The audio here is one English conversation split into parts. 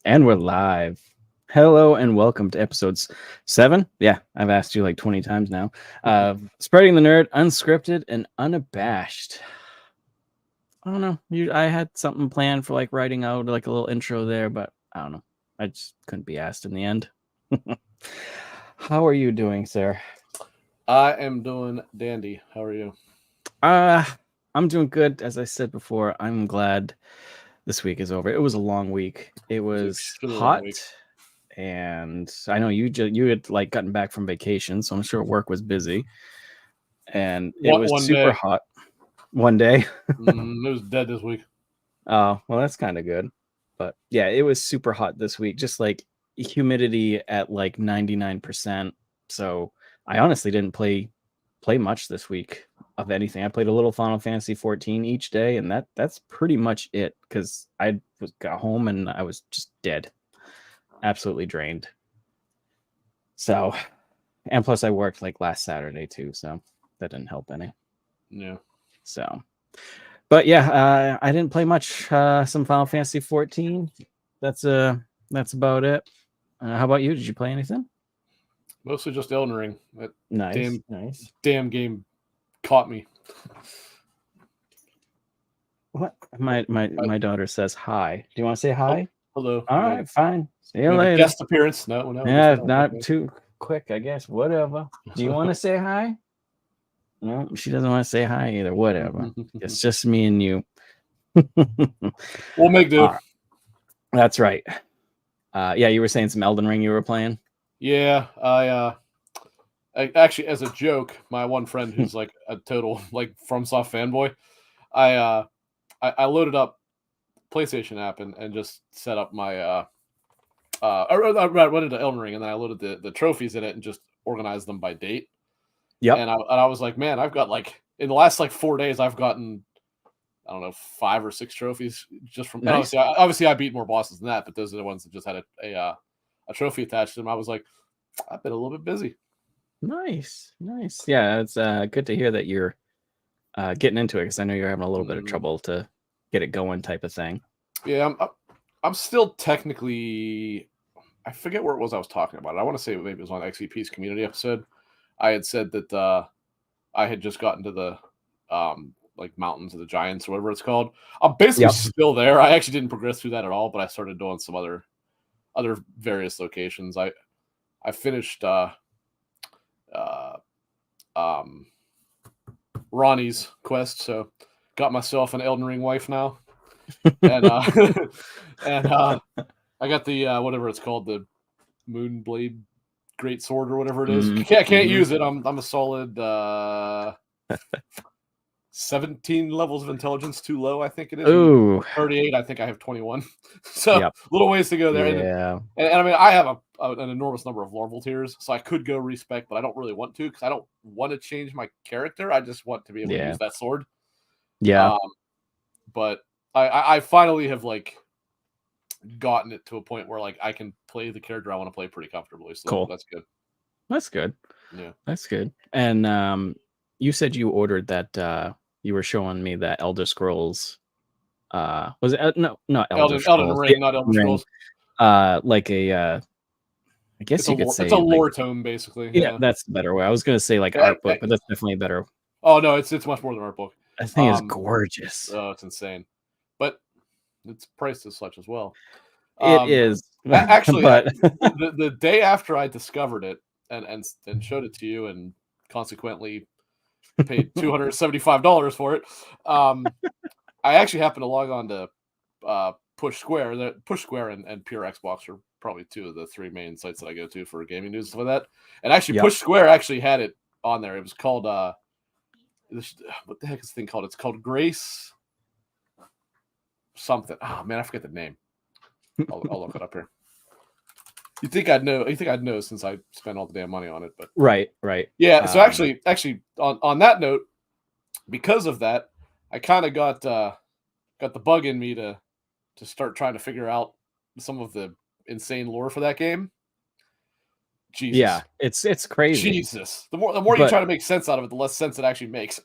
And we're live. Hello and welcome to episodes 7. Yeah, I've asked you like 20 times now. Spreading the nerd, unscripted and unabashed. I don't know. I had something planned for like writing out like a little intro there, but I don't know. I just couldn't be asked in the end. How are you doing, sir? I am doing dandy. How are you? I'm doing good. As I said before, I'm glad this week is over. It was a long week. It It's an was extremely long hot. week. And I know you had like gotten back from vacation, so I'm sure work was busy. And it was One super day. hot one day. It was dead this week. Oh, well, that's kind of good. But yeah, it was super hot this week, just like humidity at like 99%. So I honestly didn't play much this week of anything. I played a little Final Fantasy 14 each day, and that's pretty much it because got home and I was just dead, absolutely drained. So, and plus I worked like last Saturday too, so that didn't help any. Yeah. So, but yeah, I didn't play much. Some Final Fantasy 14. That's about it. How about you? Did you play anything? Mostly just Elden Ring. That Nice. damn game caught me. What? My daughter says hi. Do you want to say hi? Hello. All right, fine. See We you have a later. guest appearance. No. I Yeah, guess not okay. too quick, I guess. Whatever. Do you want to say hi? No, she doesn't want to say hi either. Whatever. It's just me and you. We'll make do. That's right. Yeah, you were saying some Elden Ring you were playing? Yeah, I actually, as a joke, my one friend who's like a total like FromSoft fanboy, I loaded up PlayStation app and just set up my I went into Elden Ring and then I loaded the trophies in it and just organized them by date. Yep. And I was like, man, I've got like in the last like 4 days, I've gotten I don't know 5 or 6 trophies just from. Nice. Obviously, I beat more bosses than that, but those are the ones that just had a trophy attached to them. I was like, I've been a little bit busy. Nice. Yeah, it's good to hear that you're getting into it because I know you're having a little bit of trouble to get it going, type of thing. Yeah, I'm still technically. I forget where it was I was talking about it. I want to say maybe it was on XVP's community episode. I had said that I had just gotten to the like Mountains of the Giants or whatever it's called. I'm basically still there. I actually didn't progress through that at all, but I started doing some other various locations. I finished Ronnie's quest, so got myself an Elden Ring wife now, and and I got the whatever it's called, the Moonblade Great Sword or whatever it is. Can't use it. I'm a solid 17 levels of intelligence too low, I think it is. Ooh. 38, I think I have 21. So little ways to go there. Yeah. And I mean, I have an enormous number of Larval tiers, so I could go respec, but I don't really want to because I don't want to change my character. I just want to be able to use that sword. Yeah. But I finally have like gotten it to a point where like I can play the character I want to play pretty comfortably. So cool. That's good. That's good. Yeah. That's good. And you said you ordered that you were showing me that Elder Scrolls was it not Elder Scrolls. Elden Ring, not Elder Scrolls. Like a I guess you could say it's a lore tome, basically. Yeah, that's the better way. I was gonna say like art book, but that's definitely better. Oh no, it's much more than art book. That thing is gorgeous. Oh, it's insane, but it's priced as such as well. It is actually, but the day after I discovered it and showed it to you, and consequently paid $275 for it. I actually happened to log on to Push Square. Push Square and Pure Xbox are probably two of the three main sites that I go to for gaming news and stuff like that. And actually, Push Square actually had it on there. It was called what the heck is the thing called? It's called Grace something. Oh man, I forget the name. I'll look it up here. You think I'd know since I spent all the damn money on it, but right. Yeah. So actually, on that note, because of that, I kind of got the bug in me to start trying to figure out some of the insane lore for that game. Jesus. Yeah, it's crazy. Jesus. The more you try to make sense out of it, the less sense it actually makes.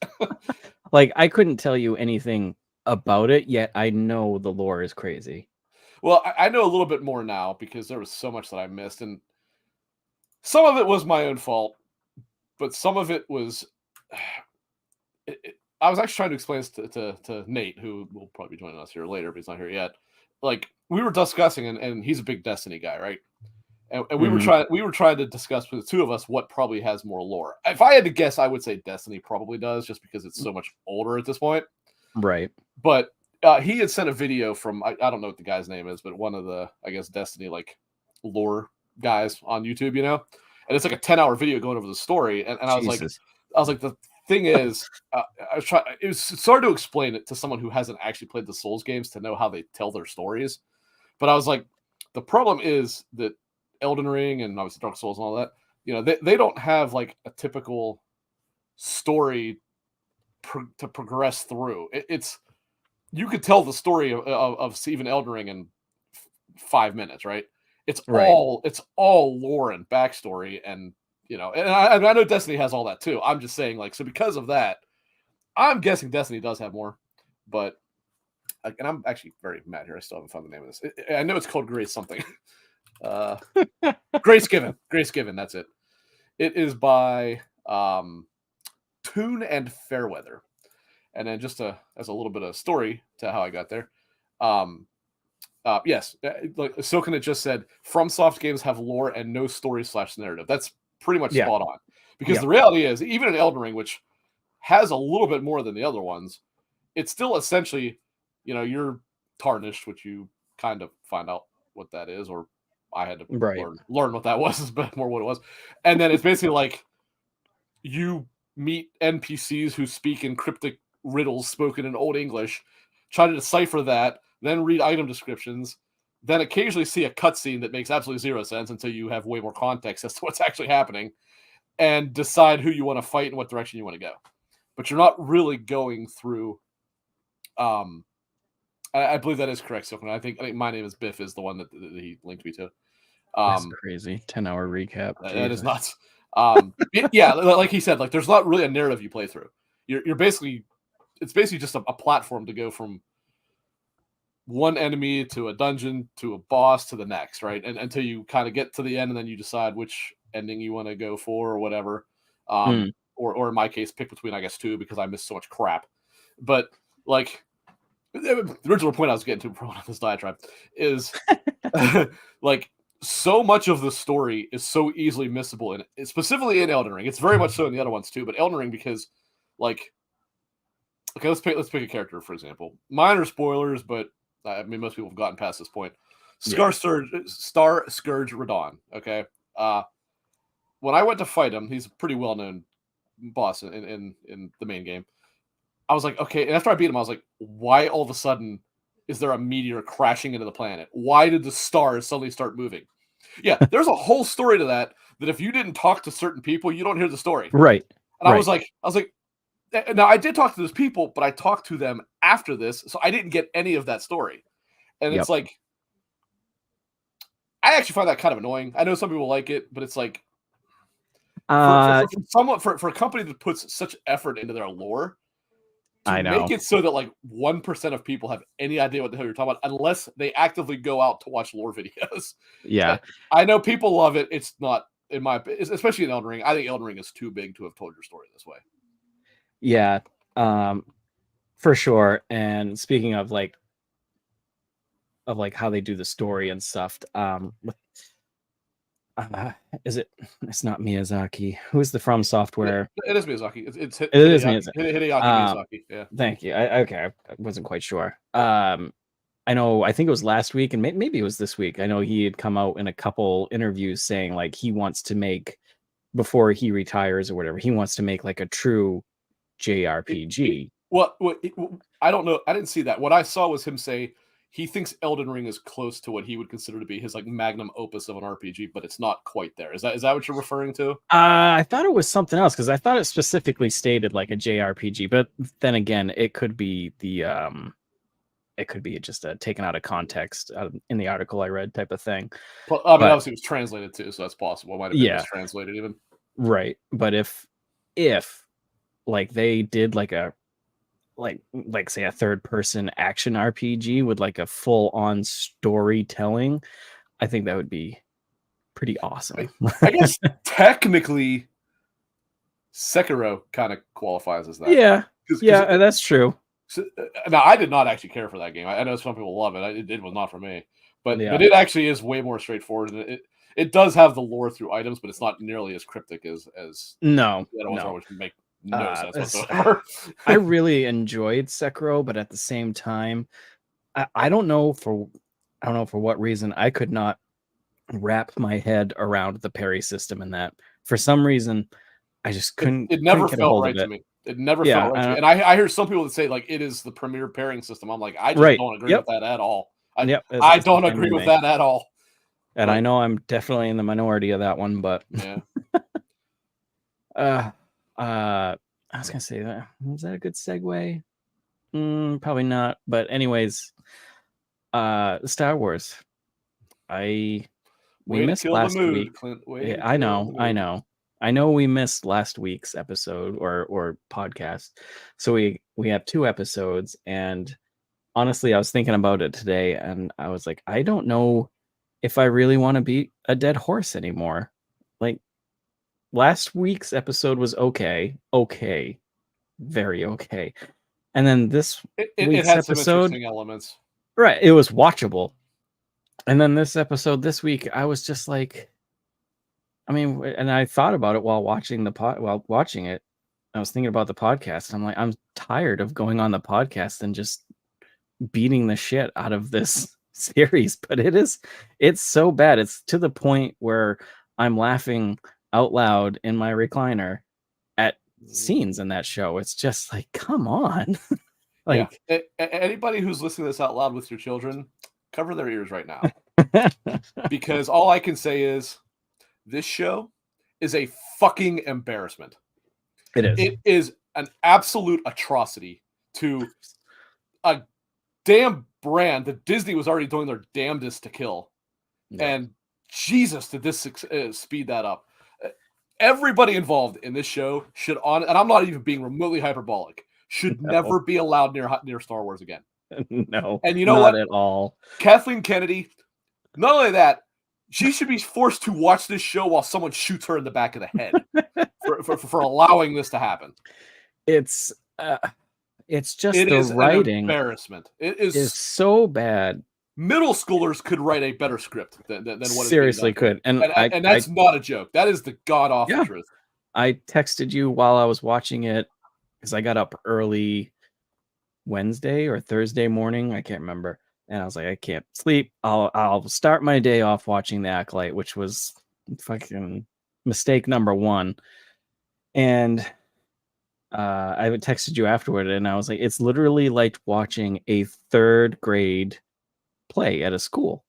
Like I couldn't tell you anything about it, yet I know the lore is crazy. Well, I know a little bit more now because there was so much that I missed, and some of it was my own fault, but some of it was. I was actually trying to explain this to Nate, who will probably be joining us here later, but he's not here yet. Like we were discussing, and he's a big Destiny guy, right? And we were trying to discuss with the two of us what probably has more lore. If I had to guess, I would say Destiny probably does, just because it's so much older at this point. Right. But he had sent a video from I don't know what the guy's name is, but one of the I guess Destiny like lore guys on YouTube, and it's like a 10-hour video going over the story, and I was like, the thing is, it's hard to explain it to someone who hasn't actually played the Souls games to know how they tell their stories. But I was like, the problem is that Elden Ring and obviously Dark Souls and all that, they don't have like a typical story to progress through. It's you could tell the story of even Elden Ring in 5 minutes, right? It's all lore and backstory, and and I know Destiny has all that too. I'm just saying, like, so because of that, I'm guessing Destiny does have more, but and I'm actually very mad here. I still haven't found the name of this. I know it's called Grace something. Grace Given. That's it. It is by Toon and Fairweather. And then just as a little bit of story to how I got there. Yes, like Silken had just said, FromSoft games have lore and no story/narrative. That's pretty much spot on. Because the reality is, even in Elden Ring, which has a little bit more than the other ones, it's still essentially, you're tarnished, which you kind of find out what that is, or I had to learn what that was, is more what it was. And then it's basically like you meet NPCs who speak in cryptic riddles spoken in Old English, try to decipher that, then read item descriptions, then occasionally see a cutscene that makes absolutely zero sense until you have way more context as to what's actually happening, and decide who you want to fight and what direction you want to go. But you're not really going through. I believe that is correct, Silken. I think My Name is Biff is the one that he linked me to. That's crazy. 10-hour recap. That is nuts. Yeah, like he said, like there's not really a narrative you play through. You're basically, it's basically just a platform to go from one enemy to a dungeon to a boss to the next, right? And until you kind of get to the end, and then you decide which ending you want to go for or whatever. Or in my case, pick between, I guess, two, because I missed so much crap. But like the original point I was getting to on this diatribe is like so much of the story is so easily missable, and specifically in Elden Ring. It's very much so in the other ones too, but Elden Ring, because like, okay, let's pick a character, for example. Minor spoilers, but I mean most people have gotten past this point. Star Scourge Radahn. Okay, when I went to fight him, he's a pretty well known boss in the main game. I was like, okay, and after I beat him, I was like, why all of a sudden is there a meteor crashing into the planet? Why did the stars suddenly start moving? Yeah, there's a whole story to that if you didn't talk to certain people, you don't hear the story. Right. And I was like, now I did talk to those people, but I talked to them after this, so I didn't get any of that story. And it's like, I actually find that kind of annoying. I know some people like it, but it's like, for a company that puts such effort into their lore, to make it so that like 1% of people have any idea what the hell you're talking about, unless they actively go out to watch lore videos. Yeah, I know people love it. It's not, in my, especially in Elden Ring. I think Elden Ring is too big to have told your story this way. Yeah, for sure. And speaking of like how they do the story and stuff, it's not Miyazaki. Who's the From Software? It is Miyazaki. It's Miyazaki. Hideaki Miyazaki. Yeah. Thank you. I wasn't quite sure. I think it was last week, and maybe it was this week. I know he had come out in a couple interviews saying like he wants to make, before he retires or whatever, he wants to make like a true JRPG. I don't know. I didn't see that. What I saw was him say he thinks Elden Ring is close to what he would consider to be his like magnum opus of an RPG, but it's not quite there. Is that what you're referring to? I thought it was something else, because I thought it specifically stated like a JRPG, but then again, it could be just taken out of context in the article I read type of thing. Obviously it was translated too, so that's possible. It might have been mistranslated even. Right, but if like they did like a like say a third person action RPG with like a full on storytelling, I think that would be pretty awesome. I guess technically Sekiro kind of qualifies as that. Yeah, 'Cause yeah, that's true. now I did not actually care for that game. I know some people love it. It was not for me, but Yeah. it actually is way more straightforward. And it does have the lore through items, but it's not nearly as cryptic as No, the other ones are, no. which make no sense This- whatsoever. I really enjoyed Sekiro, but at the same time, I don't know for what reason I could not wrap my head around the parry system in that. For some reason, I just couldn't. It never get a felt hold right of to it. me. It never Yeah, felt right to me. And I hear some people that say like it is the premier pairing system. I'm like, I just Right. don't agree Yep. with that at all. Yep. I It's the don't same agree with me. that at all. And I know I'm definitely in the minority of that one, but Yeah. I was gonna say that was that a good segue? Probably not. But anyways, Star Wars. We Way to missed kill the last mood, week. Clint. Way Yeah, to I kill the know, I mood. know. I know we missed last week's episode or podcast. So we have 2 episodes, and honestly, I was thinking about it today, and I was like, I don't know if I really want to beat a dead horse anymore. Like last week's episode was okay, very okay. And then this It week's had some episode, interesting elements. right, it was watchable. And then this episode this week, I was just like, I mean, and I thought about it while watching it. I was thinking about the podcast. And I'm like, I'm tired of going on the podcast and just beating the shit out of this series. But it's so bad. It's to the point where I'm laughing out loud in my recliner at scenes in that show. It's just like, come on. Like, yeah. Anybody who's listening to this out loud with your children, cover their ears right now. Because all I can say is this show is a fucking embarrassment. it is. It is an absolute atrocity to a damn brand that Disney was already doing their damnedest to kill. Yeah. And Jesus, did this speed that up. Everybody involved in this show should and I'm not even being remotely hyperbolic, should never be allowed near Star Wars again. No. And you know not what? at all. Kathleen Kennedy, not only that, she should be forced to watch this show while someone shoots her in the back of the head for allowing this to happen. It's just It the is writing an embarrassment. It is so bad. Middle schoolers could write a better script than what Seriously could. And that's not a joke. That is the god awful Yeah. truth. I texted you while I was watching it because I got up early Wednesday or Thursday morning. I can't remember. And I was like, I can't sleep. I'll start my day off watching The Acolyte, which was fucking mistake number 1. And I texted you afterward, and I was like, it's literally like watching a 3rd grade play at a school.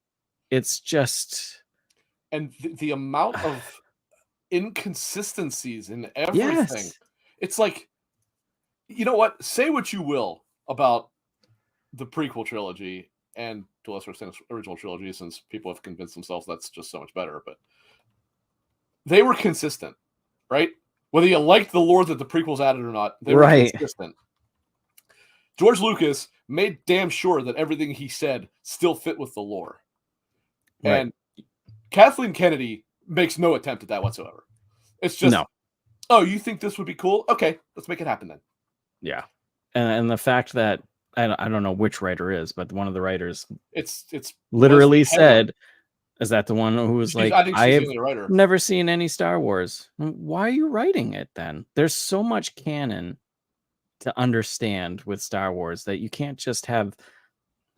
It's just, and the amount of inconsistencies in everything. yes. It's like, you know what? Say what you will about the prequel trilogy and to a lesser extent original trilogy, since people have convinced themselves that's just so much better. But they were consistent, right? Whether you liked the lore that the prequels added or not, they were consistent. George Lucas made damn sure that everything he said still fit with the lore. Right. And Kathleen Kennedy makes no attempt at that whatsoever. It's just, no. Oh, you think this would be cool? Okay, let's make it happen then. Yeah. And the fact that I don't know which writer is, but one of the writers it's literally said, is that the one who was like, I have never seen any Star Wars. Why are you writing it then? There's so much canon to understand with Star Wars that you can't just have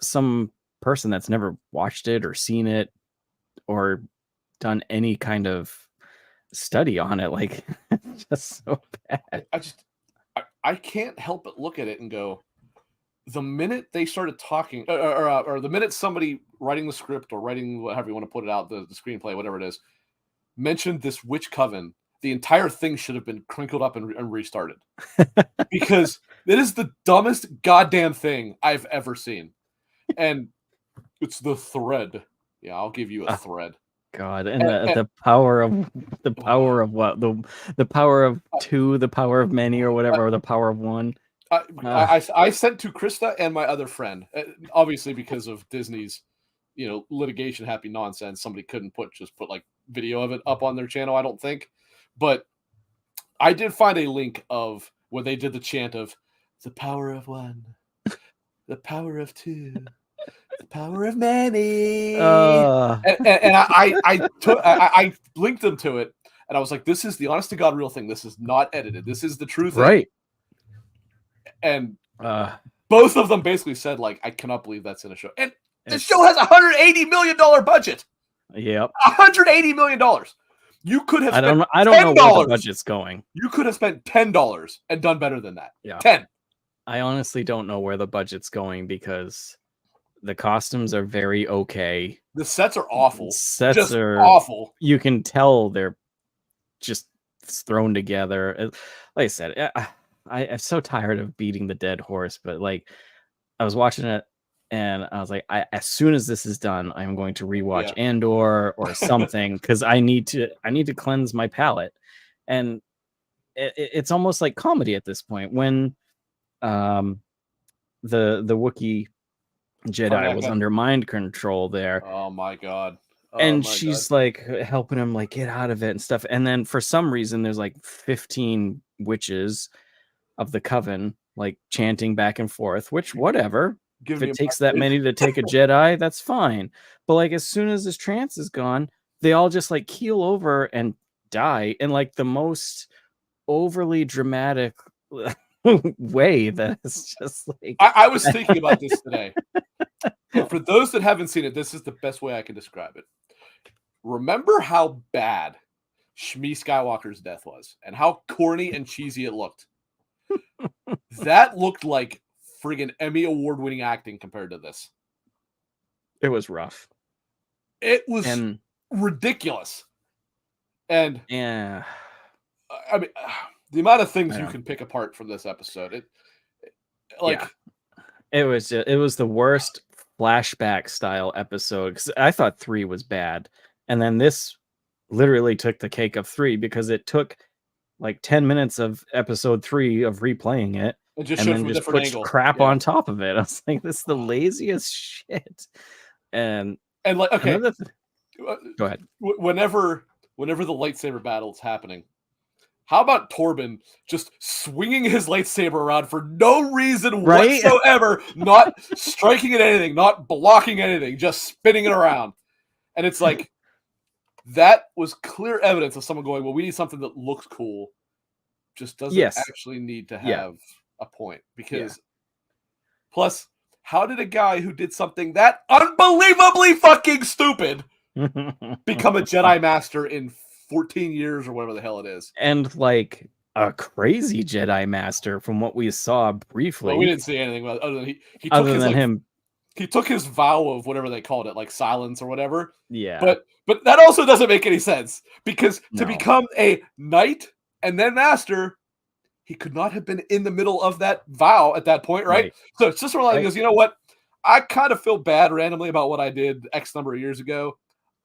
some person that's never watched it or seen it or done any kind of study on it. Like, just so bad. I can't help but look at it and go, the minute they started talking, or the minute somebody writing the script or writing whatever you want to put it out, the screenplay, whatever it is, mentioned this witch coven, the entire thing should have been crinkled up and restarted. Because it is the dumbest goddamn thing I've ever seen. And it's the thread. Yeah, I'll give you a thread. God, and the power of what? The power of 2, the power of many, or whatever, or the power of 1. I sent to Krista and my other friend, obviously because of Disney's, litigation happy nonsense. Somebody couldn't just put like video of it up on their channel, I don't think, but I did find a link of where they did the chant of the power of one, the power of two, the power of many, and I linked them to it, and I was like, this is the honest to God real thing. This is not edited. This is the true thing. Right. And both of them basically said, like, I cannot believe that's in a show. And the show has $180 million budget. Yep. $180 million. You could have spent I don't know where the budget's going. You could have spent $10 and done better than that. Yeah. 10. I honestly don't know where the budget's going because the costumes are very okay. The sets are awful. Sets are awful. You can tell they're just thrown together. Like I said, I'm so tired of beating the dead horse, but like I was watching it and I was like, as soon as this is done, I'm going to rewatch Andor or something because I need to cleanse my palate. And it's almost like comedy at this point when the Wookiee Jedi was under mind control there. Oh my God. And she's like helping him like get out of it and stuff. And then for some reason there's like 15 witches of the coven like chanting back and forth, which whatever. If it takes that many to take a Jedi, that's fine. But like as soon as this trance is gone, they all just like keel over and die in like the most overly dramatic way that it's just like I was thinking about this today. For those that haven't seen it, this is the best way I can describe it. Remember how bad Shmi Skywalker's death was and how corny and cheesy it looked? That looked like friggin' Emmy award-winning acting compared to this. It was rough. It was ridiculous. And yeah, I mean, the amount of things you can pick apart from this episode, it was the worst flashback style episode because I thought 3 was bad, and then this literally took the cake of 3 because it took like 10 minutes of episode 3 of replaying it and then just put crap on top of it. I was like, this is the laziest shit. And like, okay, go ahead. Whenever the lightsaber battle is happening, how about Torben just swinging his lightsaber around for no reason whatsoever, not striking at anything, not blocking anything, just spinning it around. And it's like, that was clear evidence of someone going, well, we need something that looks cool, just doesn't actually need to have a point. Because plus, how did a guy who did something that unbelievably fucking stupid become a Jedi Master in 14 years or whatever the hell it is? And like a crazy Jedi Master from what we saw briefly. Well, we didn't see anything other than him. He took his vow of whatever they called it, like silence or whatever. Yeah. But that also doesn't make any sense because to become a knight and then master, he could not have been in the middle of that vow at that point, right? So it's just sort of like, he goes, you know what? I kind of feel bad randomly about what I did X number of years ago.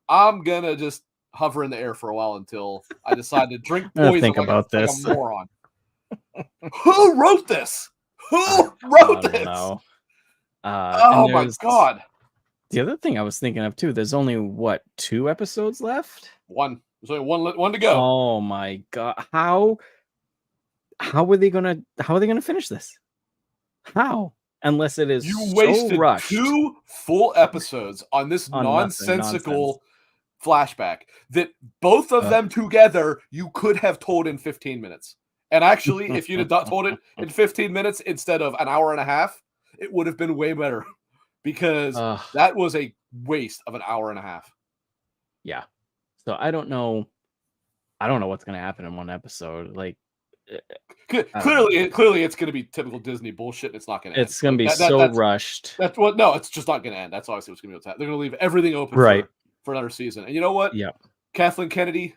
I'm going to just hover in the air for a while until I decide to drink poison think about this. like a moron. Who wrote this? Who wrote this? Know. Oh my God. The other thing I was thinking of too, there's only 2 episodes left? One. There's only one to go. Oh my God. How are they gonna finish this? How? Unless it is you wasted rushed. 2 full episodes on this nonsensical flashback that both of them together you could have told in 15 minutes. And actually, if you'd have not told it in 15 minutes instead of an hour and a half, it would have been way better because that was a waste of an hour and a half. Yeah. So I don't know what's going to happen in one episode. Like clearly it's going to be typical Disney bullshit. And it's not going to end. It's going to be rushed. That's what, no, it's just not going to end. That's obviously what's going to be what's happening. They're going to leave everything open for another season. And you know what? Yeah. Kathleen Kennedy,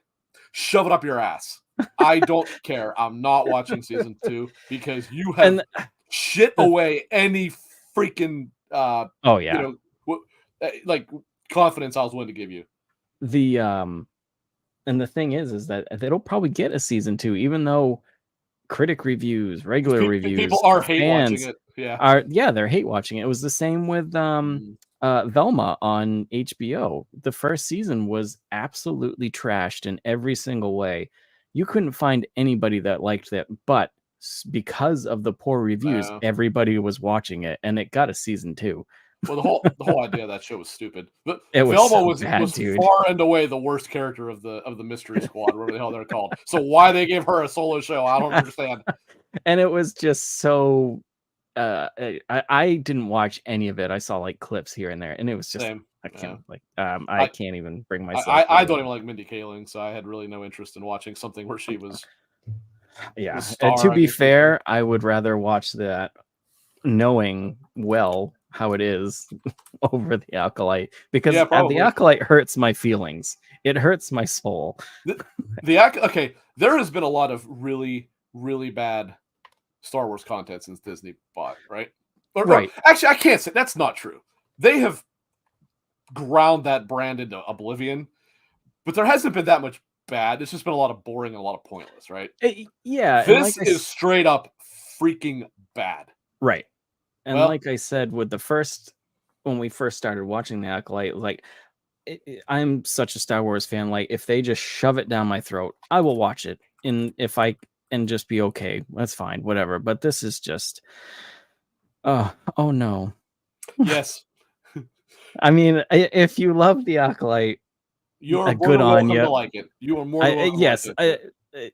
shove it up your ass. I don't care. I'm not watching season 2 because you have shit away any freaking like confidence I was willing to give you. And the thing is that they'll probably get a season 2, even though critic reviews, regular reviews, People are hate watching fans it. Yeah. they're hate watching it. It was the same with Velma on HBO. The first season was absolutely trashed in every single way. You couldn't find anybody that liked it, but because of the poor reviews, everybody was watching it, and it got a season 2. Well, the whole idea of that show was stupid. But It was Velma so was bad, dude. far and away the worst character of the Mystery Squad, whatever the hell they're called. So why they gave her a solo show, I don't understand. And it was just so. I didn't watch any of it. I saw like clips here and there, and it was just Same. I can't I can't even bring myself. I don't even like Mindy Kaling, so I had really no interest in watching something where she was. Yeah. To be fair, I would rather watch that knowing well how it is over the Acolyte, because the Acolyte hurts my feelings. It hurts my soul. Okay, there has been a lot of really, really bad Star Wars content since Disney bought, right? Right. Actually, I can't say that's not true. They have ground that brand into oblivion, but there hasn't been that much bad. It's just been a lot of boring and a lot of pointless, right? Yeah. This is straight up freaking bad. Right. And like I said, when we first started watching the Acolyte, like I'm such a Star Wars fan. Like if they just shove it down my throat, I will watch it. And just be okay. That's fine, whatever. But this is just, oh no. Yes. I mean, if you love the Acolyte, you're good on you. To like it. You are more than welcome. Yes, to like it.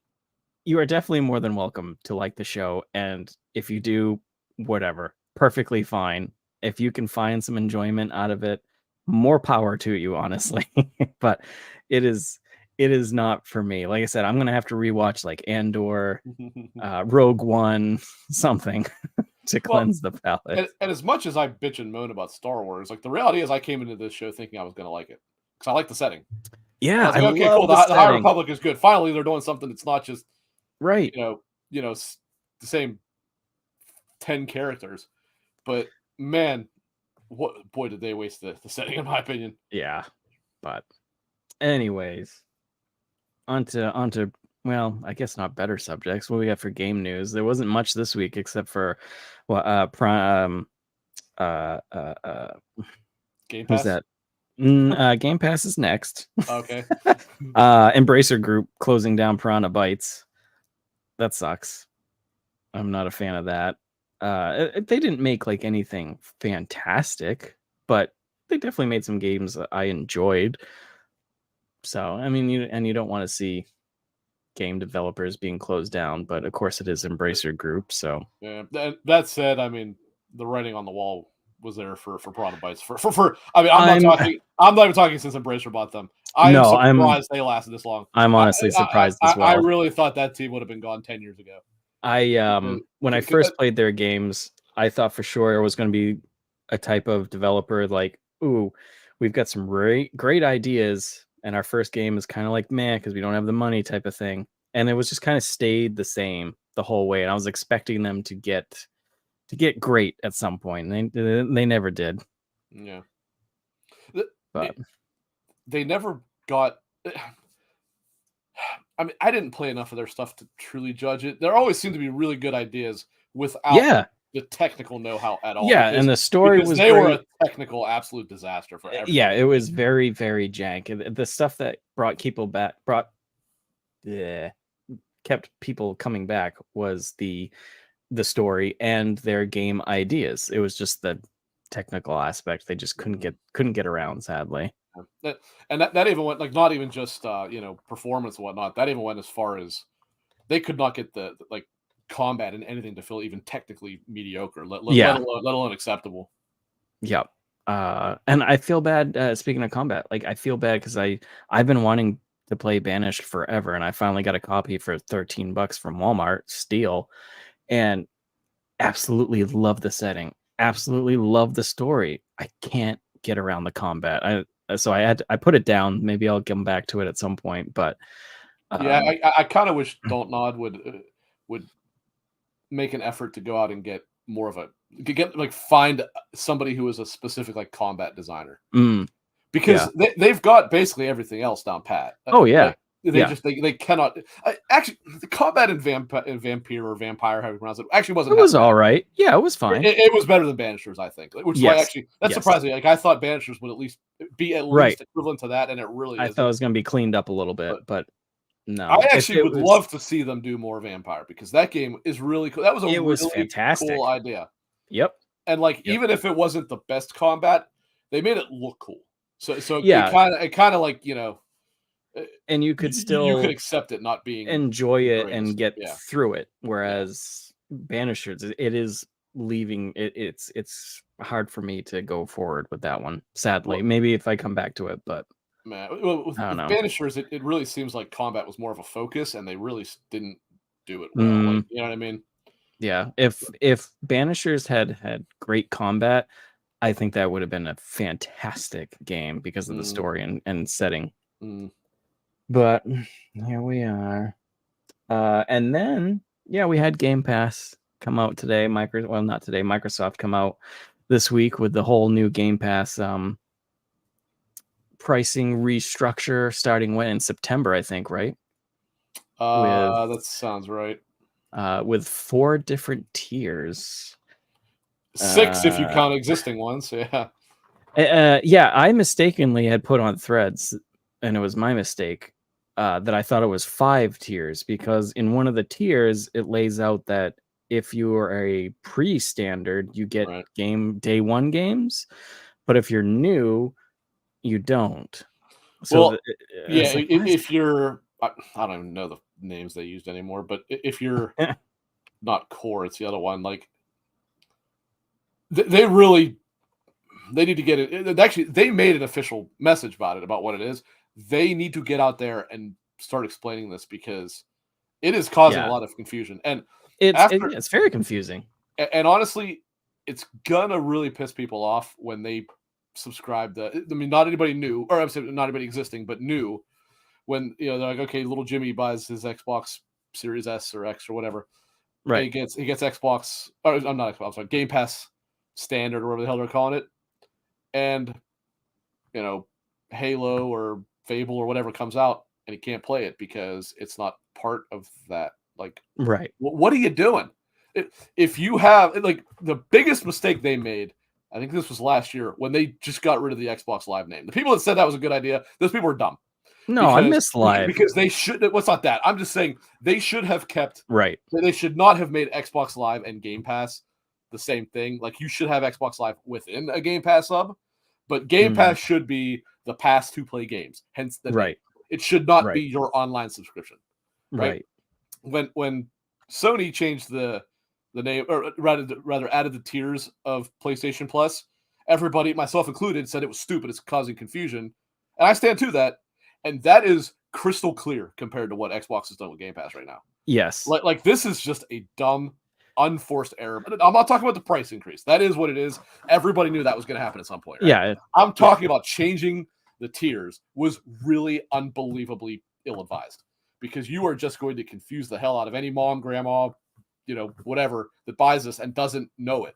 You are definitely more than welcome to like the show. And if you do, whatever, perfectly fine. If you can find some enjoyment out of it, more power to you, honestly. But it is not for me. Like I said, I'm gonna have to rewatch like Andor, Rogue One, something to cleanse the palate. And as much as I bitch and moan about Star Wars, like the reality is, I came into this show thinking I was gonna like it because I like the setting. Yeah, I was like, okay, cool. The High Republic is good. Finally, they're doing something that's not just right. You know, the same 10 characters, but man, boy did they waste the setting, in my opinion. Yeah, but anyways, onto well, I guess not better subjects. What we got for game news? There wasn't much this week except for Game Pass. Who's that? Game Pass is next. Okay. Embracer Group closing down Piranha Bytes. That sucks. I'm not a fan of that. They didn't make like anything fantastic, but they definitely made some games that I enjoyed. So, I mean, you don't want to see game developers being closed down, but of course it is Embracer Group. So yeah, that said, I mean, the writing on the wall was there for Piranha Bytes. For I mean, I'm not even talking since Embracer bought them. I'm surprised they lasted this long. I'm honestly surprised as well. I really thought that team would have been gone 10 years ago. When I first played their games, I thought for sure it was going to be a type of developer like, ooh, we've got some great ideas, and our first game is kind of like meh because we don't have the money type of thing. And it was just kind of stayed the same the whole way. And I was expecting them to get great at some point. And they never did. Yeah. But they never got. I mean, I didn't play enough of their stuff to truly judge it. There always seemed to be really good ideas without the technical know-how at all. Yeah, and the story was they were a technical absolute disaster for everything. Yeah, it was very, very jank. The stuff that kept people coming back was the story and their game ideas. It was just the technical aspect they just couldn't get around, sadly. That even went like not even just performance and whatnot. That even went as far as they could not get the like combat and anything to feel even technically mediocre, let alone acceptable. Yep. And I feel bad. Speaking of combat, like I feel bad because I've been wanting to play Banished forever, and I finally got a copy for $13 from Walmart, steal, and absolutely love the setting. Absolutely love the story. I can't get around the combat. So I put it down. Maybe I'll come back to it at some point. But I kind of wish Don't Nod would make an effort to go out and get more of find somebody who is a specific like combat designer. Because they've got basically everything else down pat. Oh yeah. They just they cannot actually the combat in Vampire or Vampire, however you pronounce it, actually wasn't. It was bad. all right. Yeah, it was fine. It was better than Banishers, I think. Which is why Yes. actually that's Yes. surprising. Like I thought Banishers would at least be Right. equivalent to that, and it really I isn't. thought it was going to be cleaned up a little bit, But but no. I If actually it would was, love to see them do more Vampire because that game is really cool. That was a it was really fantastic. cool idea. Yep. And like Yep. even if it wasn't the best combat, they made it look cool. So Yeah. it kind of like, you know, and you could you still could accept it not being enjoy it greatest. and get Yeah. through it. Whereas Banishers, it is leaving it. It's hard for me to go forward with that one. Sadly, Well, maybe if I come back to it, but man, well, I don't with know. Banishers, it really seems like combat was more of a focus, and they really didn't do it well. Like, you know what I mean? Yeah. If Banishers had great combat, I think that would have been a fantastic game because of the story and setting. But here we are. And then we had Game Pass come out today. Not today. Microsoft come out this week with the whole new Game Pass pricing restructure starting in September, I think, right? That sounds right. With 4 different tiers. 6 if you count existing ones. Yeah. I mistakenly had put on Threads, and it was my mistake, that I thought it was 5 tiers, because in one of the tiers it lays out that if you are a pre-standard, you get day 1 games, but if you're new, you don't. So Well, like, if you're, I don't even know the names they used anymore, but if you're not core, it's the other one. Like they need to get it. Actually, they made an official message about what it is. They need to get out there and start explaining this because it is causing a lot of confusion. And it's very confusing. And honestly, it's gonna really piss people off when they subscribe not anybody new, or I'm saying not anybody existing, but new. When they're like, okay, little Jimmy buys his Xbox Series S or X or whatever, right? He gets Xbox, or I'm not Xbox, sorry, Game Pass Standard or whatever the hell they're calling it, and Halo or Fable or whatever comes out, and he can't play it because it's not part of that. Like, right? What are you doing? If you have, like, the biggest mistake they made, I think this was last year when they just got rid of the Xbox Live name. The people that said that was a good idea, those people were dumb. No, I miss Live because they should. What's not that? I'm just saying they should have kept. Right. They should not have made Xbox Live and Game Pass the same thing. Like, you should have Xbox Live within a Game Pass sub, but Game Pass should be the pass to play games. Hence the name. It should not be your online subscription. Right. When Sony changed the name, or rather added the tiers of PlayStation Plus, everybody, myself included, said it was stupid. It's causing confusion, and I stand to that. And that is crystal clear compared to what Xbox has done with Game Pass right now. Yes. Like this is just a dumb, unforced error. But I'm not talking about the price increase. That is what it is. Everybody knew that was going to happen at some point. Right? Yeah. I'm talking about changing the tiers was really unbelievably ill-advised, because you are just going to confuse the hell out of any mom, grandma, whatever that buys this and doesn't know it.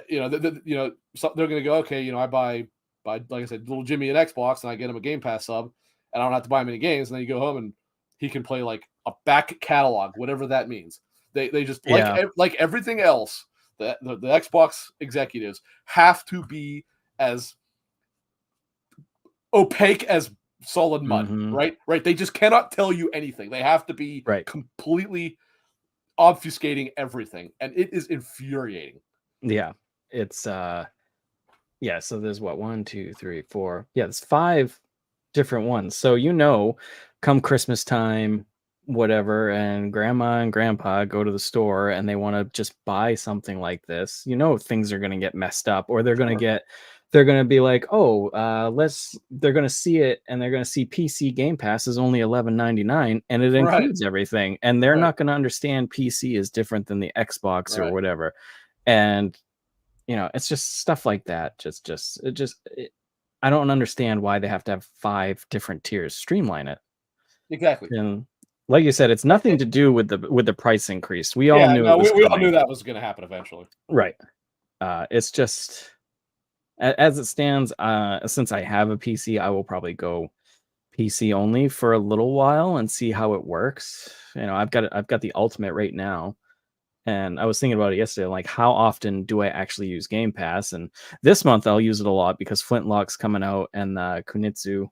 So they're going to go, okay, I buy, like I said, little Jimmy an Xbox, and I get him a Game Pass sub, and I don't have to buy him any games. And then you go home and he can play like a back catalog, whatever that means. They just like everything else. The Xbox executives have to be as opaque as solid mud, right? Right. They just cannot tell you anything. They have to be completely obfuscating everything, and it is infuriating. Yeah, it's so there's 1, 2, 3, 4. Yeah, there's 5 different ones. So come Christmas time, whatever, and grandma and grandpa go to the store and they want to just buy something like this, things are going to get messed up, or they're going to be like, they're going to see it, and they're going to see PC Game Pass is only $11.99 and it includes everything, and they're not going to understand PC is different than the Xbox or whatever. And it's just stuff like that. I don't understand why they have to have 5 different tiers. Streamline it. Exactly. And like you said, it's nothing to do with the price increase. We all knew we all knew that was going to happen eventually. Right. It's just, as it stands, since I have a PC, I will probably go PC only for a little while and see how it works. I've got the Ultimate right now, and I was thinking about it yesterday. Like, how often do I actually use Game Pass? And this month I'll use it a lot because Flintlock's coming out and Kunitsu.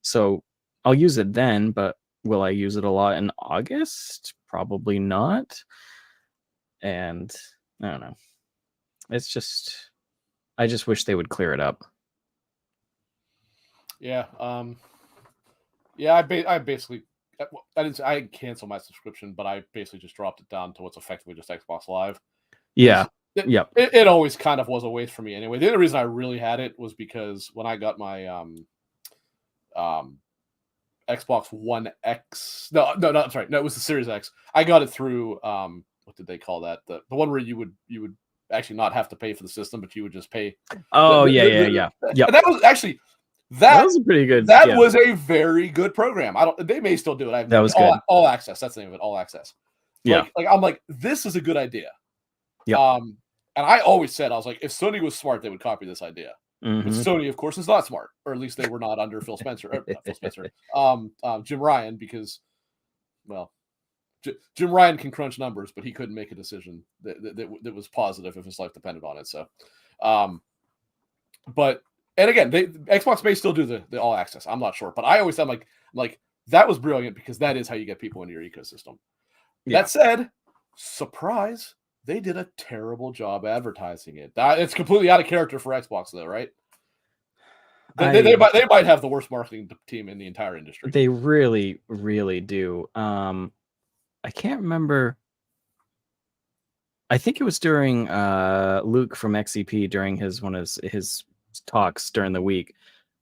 So I'll use it then, but will I use it a lot in August? Probably not. And I don't know. It's just, I just wish they would clear it up. Yeah. Yeah. I basically, I canceled my subscription, but I basically just dropped it down to what's effectively just Xbox Live. Yeah. Yep. It always kind of was a waste for me anyway. The only reason I really had it was because when I got my Xbox One X, no, I'm sorry, no, it was the Series X. I got it through what did they call that? The one where you would actually not have to pay for the system, but you would just pay. Oh, yeah. And that was actually that was a pretty good. That was a very good program. They may still do it. That was good. All access. That's the name of it. All access. Yeah. Like I'm like, this is a good idea. Yeah. And I always said, I was like, if Sony was smart, they would copy this idea. Mm-hmm. But Sony, of course, is not smart, or at least they were not under Phil Spencer, Jim Ryan, because, well, Jim Ryan can crunch numbers, but he couldn't make a decision that was positive if his life depended on it. So, but and again, Xbox may still do the all access. I'm not sure, but I always thought like that was brilliant because that is how you get people into your ecosystem. Yeah. That said, surprise. They did a terrible job advertising it. It's completely out of character for Xbox, though, right? They might have the worst marketing team in the entire industry. They really, really do. I can't remember. I think it was during Luke from XCP during one of his talks during the week.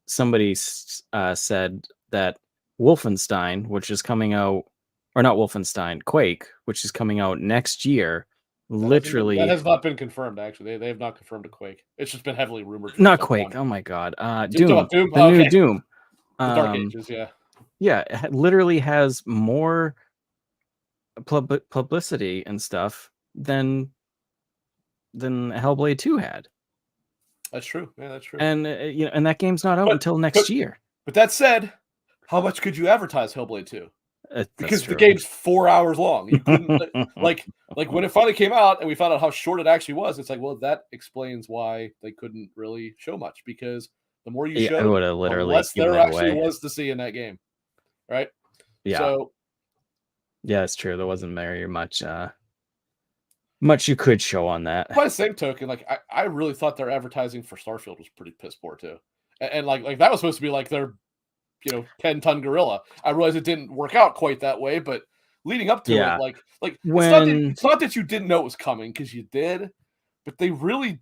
Somebody said that Wolfenstein, which is coming out, or not Wolfenstein, Quake, which is coming out next year. That has not been confirmed. Actually, they have not confirmed a Quake. It's just been heavily rumored. Not Quake. Oh my god. Doom. The new Doom. The Dark Ages. Yeah. Yeah. It literally has more publicity and stuff than Hellblade 2 had. That's true. Yeah, that's true. And and that game's not out until next year. But that said, how much could you advertise Hellblade 2? Because the game's 4 hours long. You couldn't like when it finally came out and we found out how short it actually was. It's like, well, that explains why they couldn't really show much, because the more you show, the less there actually was to see in that game, right? Yeah. So, yeah, it's true. There wasn't very much you could show on that. By the same token, like I really thought their advertising for Starfield was pretty piss poor too, and like that was supposed to be like their 10-ton gorilla. I realize it didn't work out quite that way, but leading up to it, like it's not that you didn't know it was coming, because you did, but they really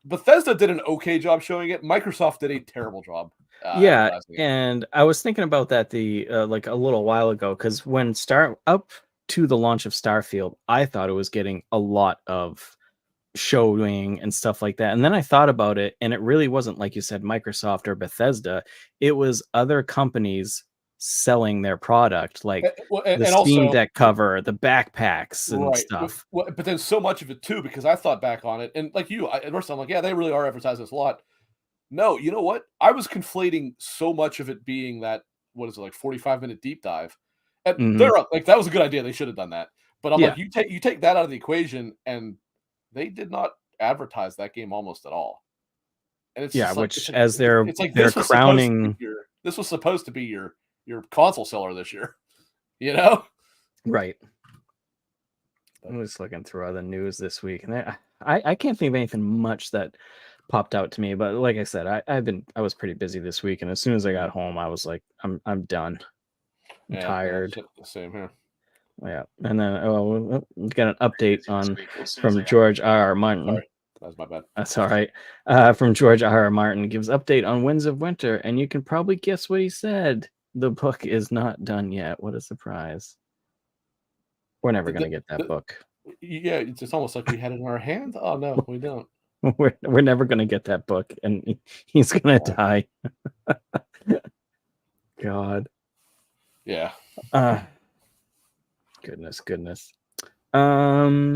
Bethesda did an okay job showing it. Microsoft did a terrible job. Yeah, and I was thinking about that like a little while ago, because when up to the launch of Starfield, I thought it was getting a lot of showing and stuff like that, and then I thought about it, and it really wasn't, like you said, Microsoft or Bethesda. It was other companies selling their product, like the Steam Deck cover, the backpacks and stuff. But then so much of it too, because I thought back on it, and like you, at first I'm like, yeah, they really are advertising this a lot. No, you know what? I was conflating so much of it being that, what is it, like 45-minute deep dive, and they're like, that was a good idea. They should have done that. But I'm like, you take that out of the equation, and they did not advertise that game almost at all. And it's they're crowning. This was supposed to be your console seller this year, Right. I'm just looking through other news this week, and I can't think of anything much that popped out to me. But like I said, I was pretty busy this week, and as soon as I got home, I was like, I'm done. I'm tired. Same here. Yeah, and then we got an update from George R.R. Martin. Sorry. That was my bad. That's all right. From George R.R. Martin gives update on Winds of Winter, and you can probably guess what he said. The book is not done yet. What a surprise! We're never going to get that book. Yeah, it's almost like we had it in our hands. Oh no, we don't. We're never going to get that book, and he's going to die. God. Yeah. Goodness. Yeah,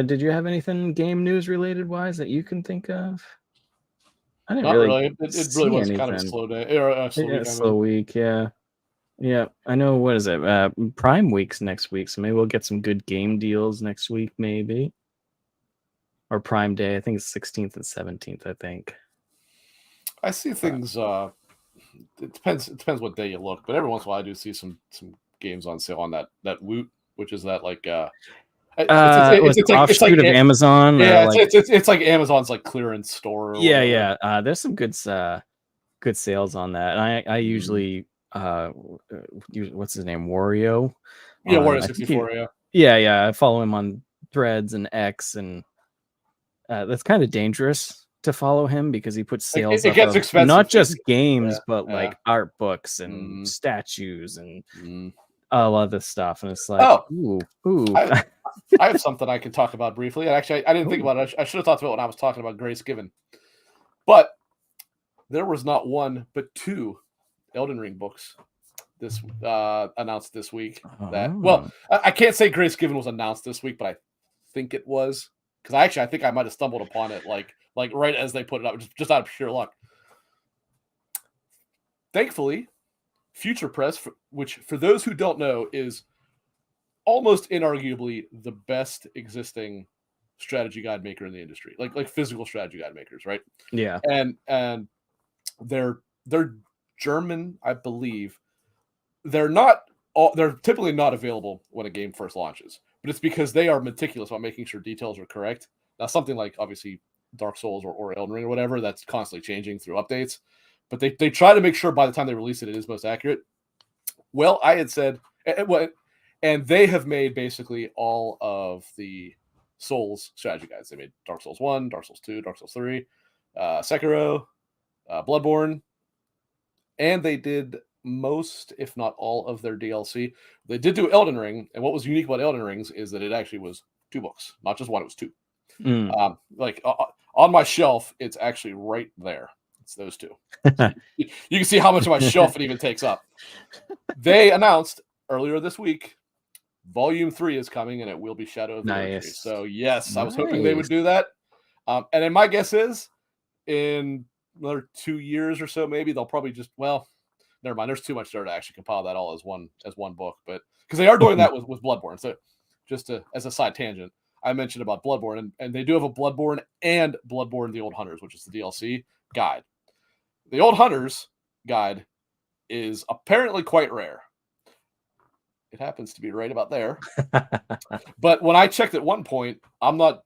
did you have anything game news related wise that you can think of? I didn't Not really really. It really see was kind of a anything. slow day or a slow Yeah, week. I mean, slow week. Yeah. Yeah. I know. What is it? Prime Week's next week. So maybe we'll get some good game deals next week, maybe. Or Prime Day. I think it's 16th and 17th, I think. I see But, things. It depends. It depends what day you look, but every once in a while I do see some games on sale on that Woot, which is that like was it it's like offshoot of Amazon or yeah, like, it's like Amazon's like clearance store or yeah, whatever. yeah. There's some good sales on that. And I Mhm. usually what's his name? Wario Yeah, on Wario I think he 64. Yeah, yeah, I follow him on Threads and X, and that's kind of dangerous to follow him because he puts like sales it up gets of not expensive. just Yeah, games, but yeah. like art books and Mm, statues and mm. a lot of this stuff. And it's like, Oh, ooh. I I have something I can talk about briefly. And actually, I didn't think Ooh. about it. I should have talked about it when I was talking about Grace Given, but there was not one but two Elden Ring books this announced this week. That well, Oh. I can't say Grace Given was announced this week, but I think it was because I think I might have stumbled upon it like right as they put it up, just out of sheer luck. Thankfully, Future Press, which for those who don't know is almost inarguably the best existing strategy guide maker in the industry, like physical strategy guide makers, right? Yeah. And they're German, I believe. They're not all they're typically not available when a game first launches, but it's because they are meticulous about making sure details are correct. Now, something like obviously Dark Souls or Elden Ring or whatever, that's constantly changing through updates, but they try to make sure by the time they release it, it is most accurate. Well, I had said, and they have made basically all of the Souls strategy guides. They made Dark Souls 1, Dark Souls 2, Dark Souls 3, Sekiro, Bloodborne, and they did most, if not all, of their DLC. They did do Elden Ring, and what was unique about Elden Rings is that it actually was two books, not just one. It was two. Mm. On my shelf, it's actually right there. It's those two. So you can see how much of my shelf it even takes up. They announced earlier this week, Volume 3 is coming, and it will be Shadow of the Erdtree. Nice. So yes, I was hoping they would Nice. do that. And then my guess is in another 2 years or so, maybe they'll probably just never mind. There's too much there to actually compile that all as one book, but because they are doing that with Bloodborne. So as a side tangent, I mentioned about Bloodborne, and they do have a Bloodborne and Bloodborne: The Old Hunters, which is the DLC guide. The Old Hunters guide is apparently quite rare. It happens to be right about there. But when I checked at one point, I'm not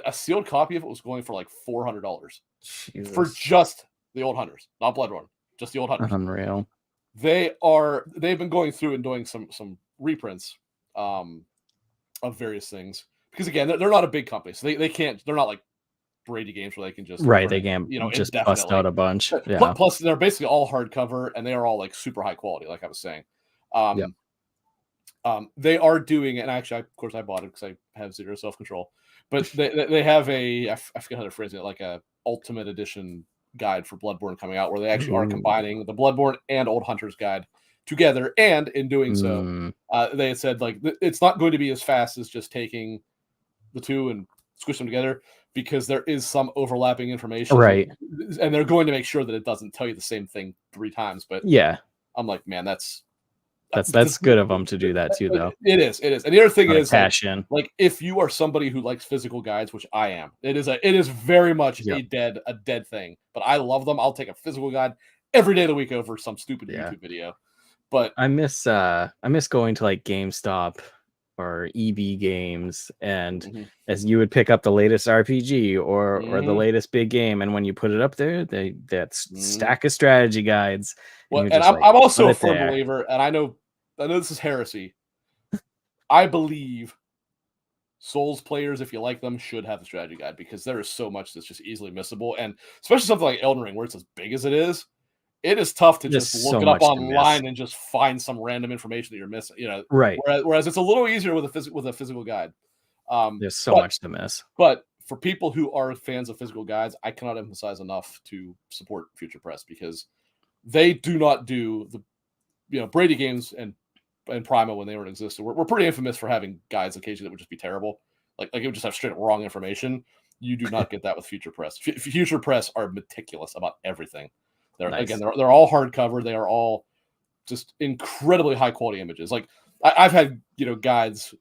a sealed copy of it was going for like $400 for Jesus. just the Old Hunters, not Bloodborne, just the Old Hunters. Unreal. They've been going through and doing some reprints of various things because again they're not a big company, so they can't they're not like Brady Games where they can just Right. They print can't just bust out indefinitely. a bunch. Yeah. Plus they're basically all hardcover and they are all like super high quality, like I was saying. Yep. Um, they are doing, and actually, of course, I bought it because I have zero self control. But they have I forget how they're phrasing it, like a Ultimate Edition guide for Bloodborne coming out, where they actually are Ooh. combining the Bloodborne and Old Hunter's guide together. And in doing so, Mm. they had said like it's not going to be as fast as just taking the two and squish them together because there is some overlapping information. So, Right. and they're going to make sure that it doesn't tell you the same thing 3 times. But Yeah. I'm like, man, that's That's good of them to do that too, though. it is. It is. And the other thing Gotta is cash in. like if you are somebody who likes physical guides, which I am, it is very much Yep. a dead thing. But I love them. I'll take a physical guide every day of the week over some stupid Yeah. YouTube video. But I miss going to like GameStop or EB Games, and as you would pick up the latest RPG or the latest big game, and when you put it up there, that stack of strategy guides, and well, you're and just like, I'm put also a it firm there. believer, and I know this is heresy. I believe Souls players, if you like them, should have the strategy guide because there is so much that's just easily missable, and especially something like Elden Ring, where it's as big as it is tough to There's just look so it up much to miss. online and just find some random information that you're missing. Right. Whereas it's a little easier with a physical guide. There's so But much to miss. for people who are fans of physical guides, I cannot emphasize enough to support Future Press because they do not do the Brady Games and Prima when they were in existence. We're pretty infamous for having guides occasionally that would just be terrible. Like it would just have straight up wrong information. You do not get that with Future Press. Future Press are meticulous about everything. Nice. They're all hardcover. They are all just incredibly high quality images. Like I've had guides.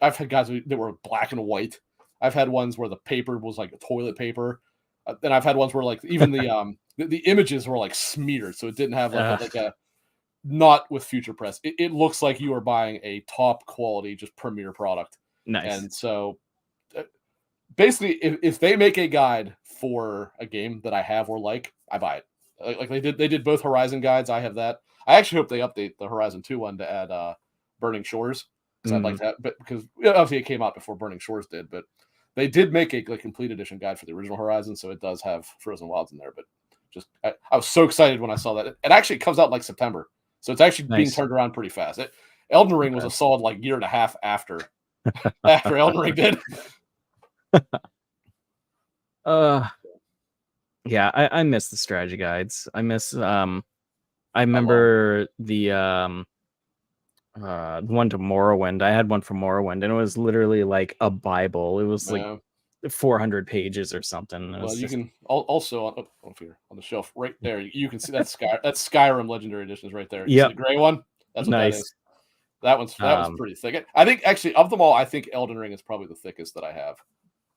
I've had guides that were black and white. I've had ones where the paper was like toilet paper. Then I've had ones where like even the images were like smeared, so it didn't have like a not with Future Press. It looks like you are buying a top quality, just premier product. Nice. And so basically, if they make a guide for a game that I have or like, I buy it. Like they did both Horizon guides. I have that. I actually hope they update the Horizon 2 one to add Burning Shores, because I'd like that. But because obviously it came out before Burning Shores did, but they did make a complete edition guide for the original Horizon, so it does have Frozen Wilds in there. But just I was so excited when I saw that. It actually comes out like September, so it's actually being turned around pretty fast. Elden Ring was a solid like year and a half after Elden Ring did. Yeah, I miss the strategy guides. I miss I remember the one to Morrowind. I had one for Morrowind, and it was literally like a Bible. It was like 400 pages or something. Well, you can also on the shelf right there. You can see that Skyrim Legendary Edition is right there. Yeah, the gray one. That's what nice. that is. That was pretty thick. I think actually of them all, I think Elden Ring is probably the thickest that I have.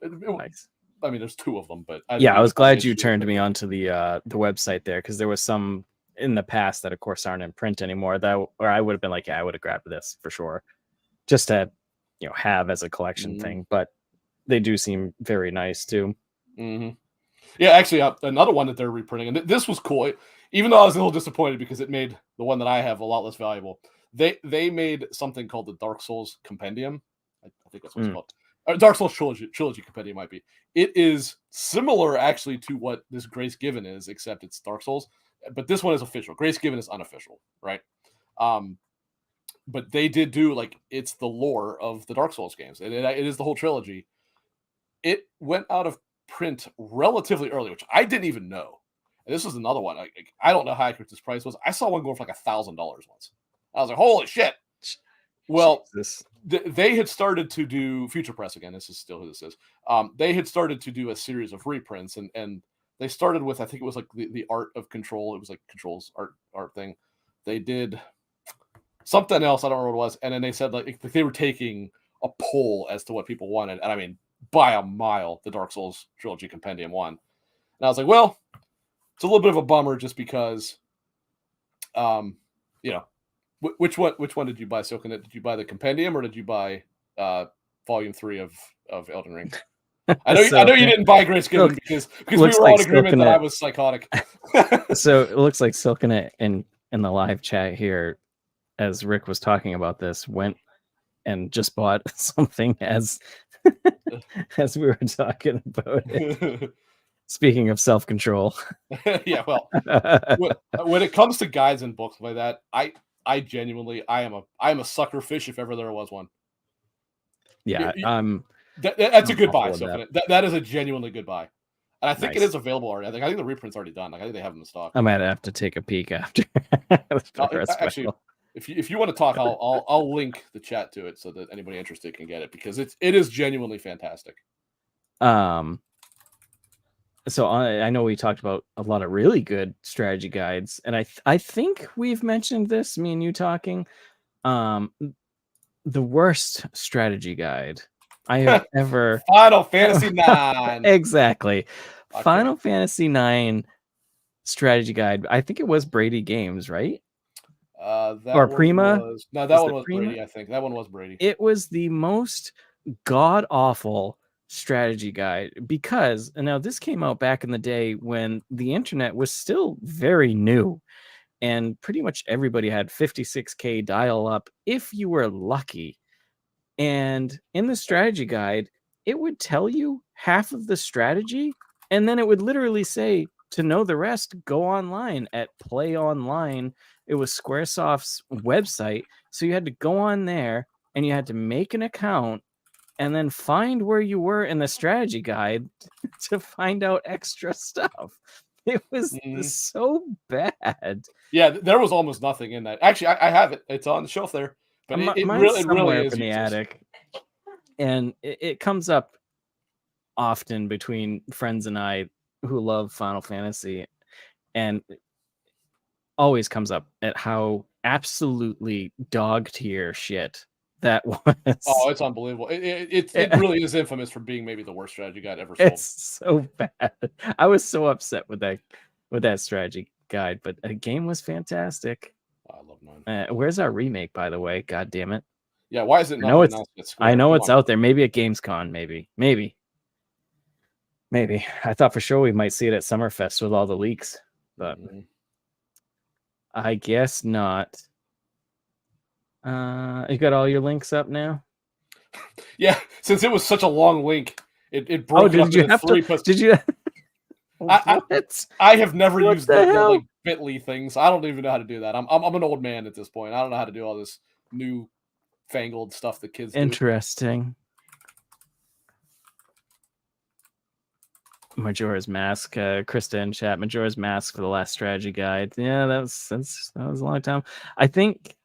Nice. I mean, there's two of them, but I was glad you turned me onto the website there, because there was some in the past that of course aren't in print anymore, that or I would have been like, yeah, I would have grabbed this for sure, just to have as a collection thing. But they do seem very nice too. Yeah, actually, another one that they're reprinting, and this was cool. Even though I was a little disappointed because it made the one that I have a lot less valuable. They made something called the Dark Souls Compendium. I think that's what it's called. Dark Souls Trilogy Compendium might be. It is similar actually to what this Grace Given is, except it's Dark Souls. But this one is official. Grace Given is unofficial, right? But they did do it's the lore of the Dark Souls games. It is the whole trilogy. It went out of print relatively early, which I didn't even know. And this was another one. I don't know how accurate this price was. I saw one going for like $1,000 once. I was like, holy shit. Well, they had started to do Future Press again. This is still who this is. They had started to do a series of reprints, and they started with, I think it was like the Art of Control. It was like Control's art thing. They did something else. I don't remember what it was. And then they said like they were taking a poll as to what people wanted. And I mean, by a mile, the Dark Souls Trilogy Compendium won. And I was like, well, it's a little bit of a bummer just because, which one did you buy, Silken? Did you buy the Compendium or did you buy Volume 3 of Elden Ring? I know you didn't buy Grace Given because we were all in agreement that I was psychotic. So it looks like Silken in the live chat here, as Rick was talking about this, went and just bought something as we were talking about it. Speaking of self-control. Yeah, well, when it comes to guides and books like that, I genuinely I am a sucker fish if ever there was one. Yeah, that's a good buy. So that is a genuinely good buy, and I think it is available already. I think the reprint's already done. I think they have them in stock. I might have to take a peek after. Actually, if you want to talk, I'll link the chat to it so that anybody interested can get it, because it is genuinely fantastic. So I know we talked about a lot of really good strategy guides, and I think we've mentioned this, me and you talking. The worst strategy guide I have ever. Final Fantasy IX. Exactly. Okay. Final Fantasy IX strategy guide. I think it was Brady Games, right? Or Prima? That one was Prima? Brady, I think. That one was Brady. It was the most god-awful strategy guide, because now this came out back in the day when the internet was still very new and pretty much everybody had 56K dial-up if you were lucky. And in the strategy guide, it would tell you half of the strategy, and then it would literally say, to know the rest, go online at Play Online. It was Squaresoft's website, so you had to go on there and you had to make an account and then find where you were in the strategy guide to find out extra stuff. It was so bad. Yeah, there was almost nothing in that. Actually, I have it. It's on the shelf there. But it really is in the attic. And it comes up often between friends and I who love Final Fantasy, and always comes up at how absolutely dog tier shit that Oh, was. it's unbelievable. It really is infamous for being maybe the worst strategy guide ever sold. It's so bad. I was so upset with that strategy guide, but the game was fantastic. Oh, I love 9. Where's our remake, by the way? God damn it! Yeah, why has it I not know been it's announced at I Square? know Come it's on. out there. Maybe at Gamescom. Maybe. I thought for sure we might see it at Summerfest with all the leaks, but I guess not. You got all your links up now? Yeah, since it was such a long link, it Oh, broke it up did you into have to? 3. Did you? I, What? I have never What used the the hell? like Bitly things. I don't even know how to do that. I'm an old man at this point. I don't know how to do all this new fangled stuff that kids do. Interesting. Majora's Mask, Krista in chat. Majora's Mask for the last strategy guide. Yeah, that was a long time. I think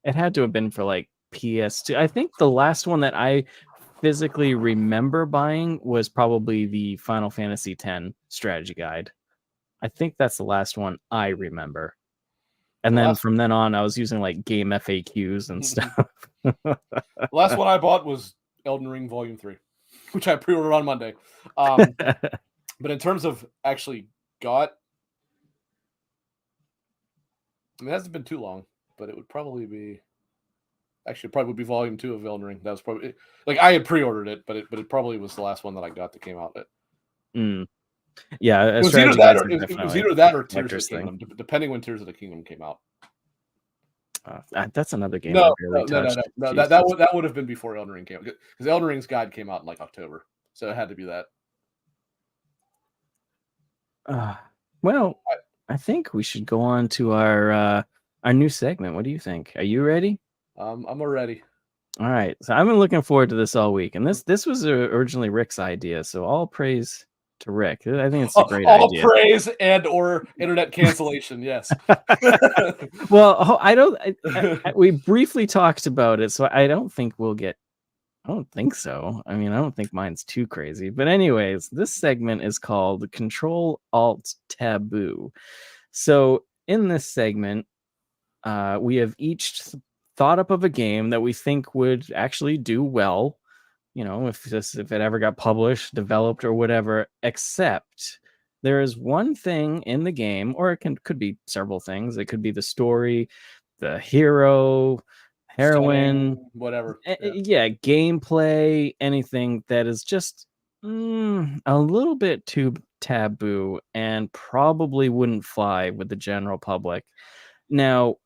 it had to have been for like PS2. I think the last one that I physically remember buying was probably the Final Fantasy X strategy guide. I think that's the last one I remember. And The then last from then on, I was using like game FAQs and stuff. the last one I bought was Elden Ring Volume 3, which I pre-ordered on Monday. But in terms of actually got, I mean, it hasn't been too long, but it would probably be probably would be Volume 2 of Elden Ring. That was probably like I had pre-ordered it, but it probably was the last one that I got that came out. Yeah, It was either strategy that guides or are definitely Tears of the collector's thing. Kingdom, depending when Tears of the Kingdom came out. That's another game I No, barely touched. that would have been before Elden Ring came out because Elden Ring's guide came out in like October, so it had to be that. Well, I think we should go on to our new segment. What do you think? Are you ready? I'm ready. All right. So I've been looking forward to this all week, and this was originally Rick's idea. So all praise to Rick. I think it's a great All idea. praise and or internet cancellation. Yes. Well, I don't. We briefly talked about it, so I don't think we'll get. I don't think so. I mean, I don't think mine's too crazy. But anyways, this segment is called Ctrl+Alt+Taboo. So in this segment, we have each thought up of a game that we think would actually do well, if it ever got published, developed, or whatever, except there is one thing in the game, or could be several things. It could be the story, the hero, heroine, Setting, whatever. yeah, gameplay, anything that is just a little bit too taboo and probably wouldn't fly with the general public. Now,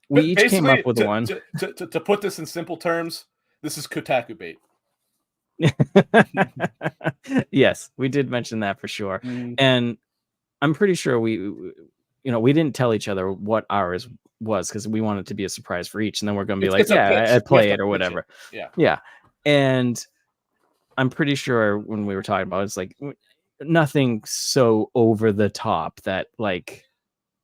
we But each came up basically, with one. to put this in simple terms, this is Kotaku bait. Yes, we did mention that for sure. Mm. And I'm pretty sure we didn't tell each other what ours was because we wanted to be a surprise for each. And then we're going to be like, It's a pitch. I'd We have play to it or pitch whatever. it. Yeah. Yeah. And I'm pretty sure when we were talking about it, it's like nothing so over the top that like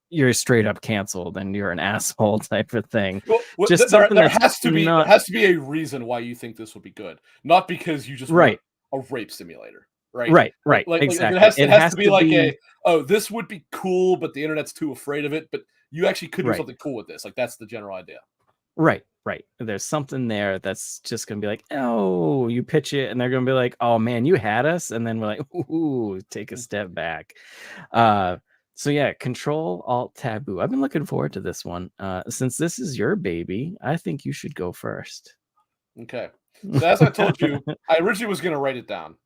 you're straight up canceled and you're an asshole type of thing. Well, Just there something that's has to be not there has to be a reason why you think this will be good, not because you just right. want a rape simulator, right? Right. Like Exactly. it has to be like this would be cool, but the internet's too afraid of it. But you actually could do something cool with this. Like that's the general idea. Right. There's something there that's just gonna be like, oh, you pitch it, and they're gonna be like, oh man, you had us, and then we're like, ooh, take a step back. So yeah, Ctrl+Alt+Taboo. I've been looking forward to this one. Since this is your baby, I think you should go first. Okay. So as I told you, I originally was gonna write it down.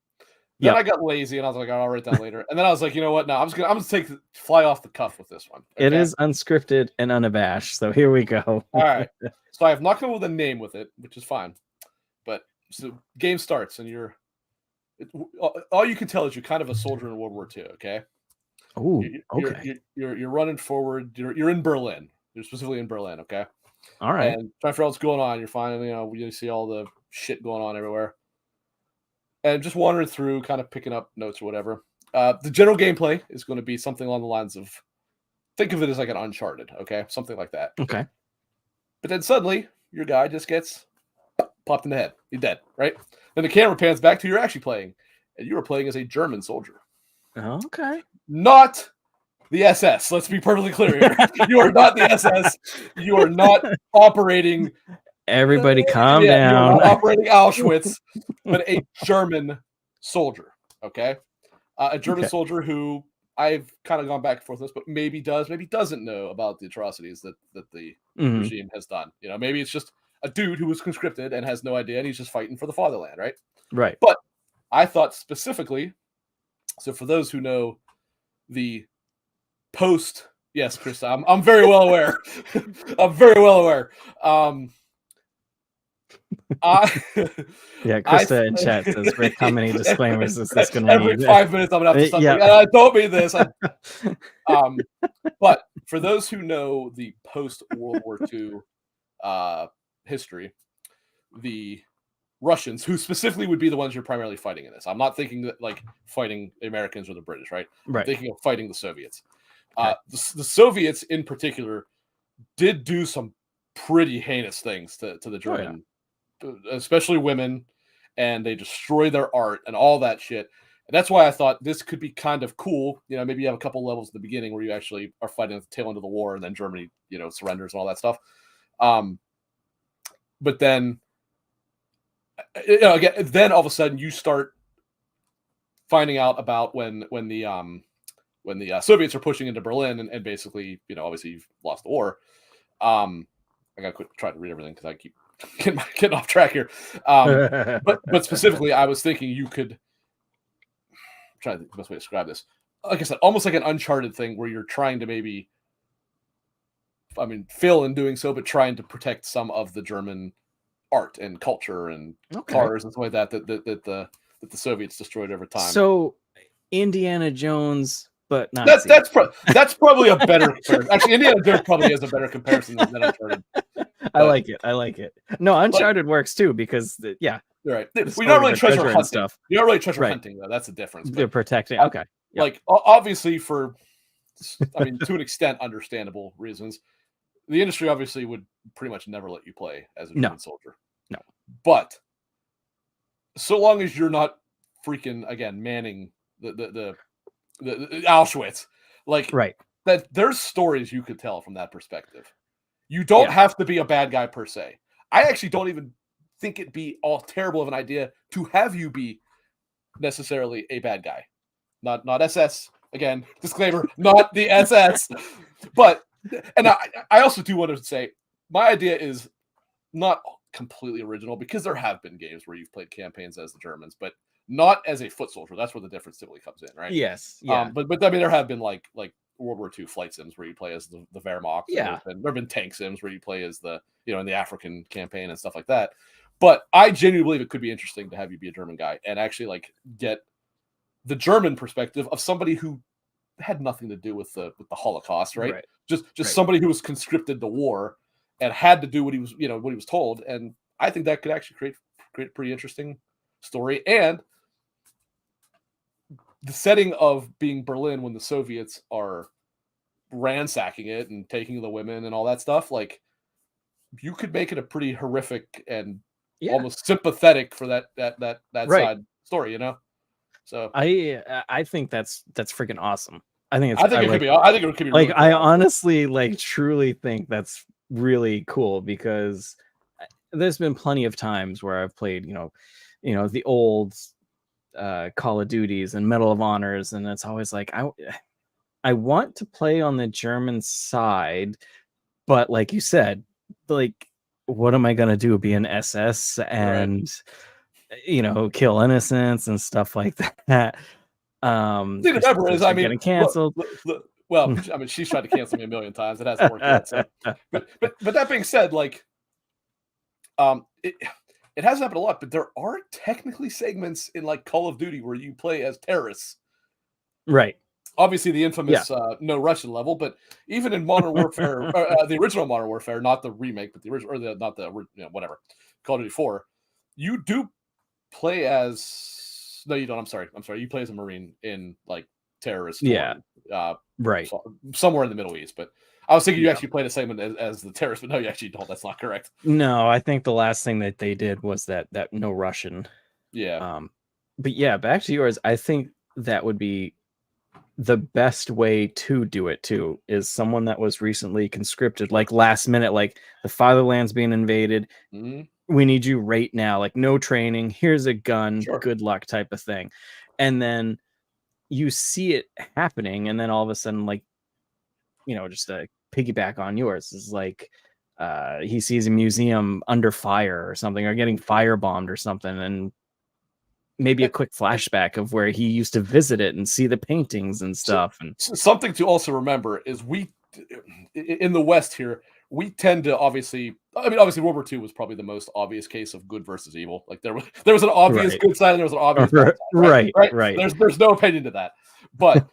Then I got lazy and I was like, I'll write it down later. And then I was like, you know what? No, I'm just gonna fly off the cuff with this one. Okay? It is unscripted and unabashed, so here we go. All right. So I have not come up with a name with it, which is fine. But so game starts and all you can tell is you're kind of a soldier in World War II. Okay. Oh, okay. You're running forward. You're in Berlin. You're specifically in Berlin. Okay. All right. And trying to figure out what's going on. You're finding, you see all the shit going on everywhere. And just wandering through, kind of picking up notes or whatever. The general gameplay is going to be something along the lines of, think of it as like an Uncharted, okay? Something like that. Okay. But then suddenly, your guy just gets popped in the head. You're dead, right? Then the camera pans back to you're actually playing, and you were playing as a German soldier. Okay. Not the SS. Let's be perfectly clear here. You are not the SS. You are not operating. Everybody calm You are down. not operating Auschwitz, but a German soldier. Okay, a German soldier who I've kind of gone back and forth with this, but maybe does, maybe doesn't know about the atrocities that the regime has done. Maybe it's just a dude who was conscripted and has no idea, and he's just fighting for the fatherland, right? Right. But I thought specifically, so for those who know the post, yes, Chris, I'm very well aware. I'm very well aware. Yeah, Krista in chat says, Rick, how many disclaimers is this going to every need? 5 minutes I'm gonna have to stop. Yeah. And I don't mean this. But for those who know the post World War II history, the Russians, who specifically would be the ones you're primarily fighting in this. I'm not thinking that like fighting the Americans or the British, right? Right. I'm thinking of fighting the Soviets. Okay. The Soviets in particular did do some pretty heinous things to the German, especially women, and they destroy their art and all that shit. And that's why I thought this could be kind of cool. Maybe you have a couple levels at the beginning where you actually are fighting at the tail end of the war, and then Germany, surrenders and all that stuff. But then, again, then all of a sudden you start finding out about when the Soviets are pushing into Berlin, and basically, obviously you've lost the war. I gotta quit trying to read everything because I keep getting off track here. But specifically, I was thinking you could. I'm trying to think the best way to describe this. Like I said, almost like an Uncharted thing where you're trying to maybe, fail in doing so, but trying to protect some of the German art and culture and cars and stuff like that the Soviets destroyed over time. So Indiana Jones, but not that's probably a better comparison. Actually, Indiana Jones probably is a better comparison than Uncharted. I like it. No, Uncharted works too because you're right. We're not really treasure hunting stuff. You're not really treasure hunting though. That's the difference. They're protecting. Okay. Yep. Like obviously for, to an extent, understandable reasons, the industry obviously would pretty much never let you play as a German soldier. No. But so long as you're not freaking again manning the Auschwitz, that there's stories you could tell from that perspective. You don't have to be a bad guy per se. I actually don't even think it'd be all terrible of an idea to have you be necessarily a bad guy. Not SS. Again, disclaimer, not the SS. But, and I also do want to say, my idea is not completely original because there have been games where you've played campaigns as the Germans, but not as a foot soldier. That's where the difference typically comes in, right? Yes. Yeah. But there have been like World War II flight sims where you play as the Wehrmacht. Yeah. There have been tank sims where you play as the, in the African campaign and stuff like that. But I genuinely believe it could be interesting to have you be a German guy and actually get the German perspective of somebody who had nothing to do with the Holocaust, right? Just somebody who was conscripted to war and had to do what he was told. And I think that could actually create a pretty interesting story. And the setting of being Berlin when the Soviets are ransacking it and taking the women and all that stuff, you could make it a pretty horrific and almost sympathetic for that side story, So I think that's freaking awesome. I think it could be. I think it could be. Really cool. I honestly truly think that's really cool because there's been plenty of times where I've played, the old Call of Duties and Medal of Honors, and it's always like I want to play on the German side, but like you said, what am I gonna do? Be an SS and kill innocents and stuff like that. The number is, getting canceled. Well, she's tried to cancel me a million times. It hasn't worked yet. So. But that being said, it hasn't happened a lot, but there are technically segments in Call of Duty where you play as terrorists. Right. Obviously, the infamous no Russian level, but even in Modern Warfare, the original Modern Warfare, not the remake, but the original, or not the whatever, Call of Duty 4, you do play as. No, you don't. I'm sorry. You play as a Marine in terrorist. Yeah. Right. Somewhere in the Middle East, but I was thinking you Yeah. actually play the same one as the terrorists, but no, you actually don't. That's not correct. No, I think the last thing that they did was that no Russian. Yeah. But yeah, back to yours. I think that would be the best way to do it too, is someone that was recently conscripted, like last minute, like the fatherland's being invaded. Mhm. We need you right now, like no training. Here's a gun. Sure. Good luck, type of thing. And then you see it happening, and then all of a sudden, like, just a piggyback on yours is like he sees a museum under fire or something, or getting firebombed or something, and maybe a And quick flashback of where he used to visit it and see the paintings and so stuff. And something to also remember is in the West here, we tend to obviously World War II was probably the most obvious case of good versus evil. Like there was an obvious right. good side and there was an obvious bad side, right? Right, Right? right. There's no opinion to that. But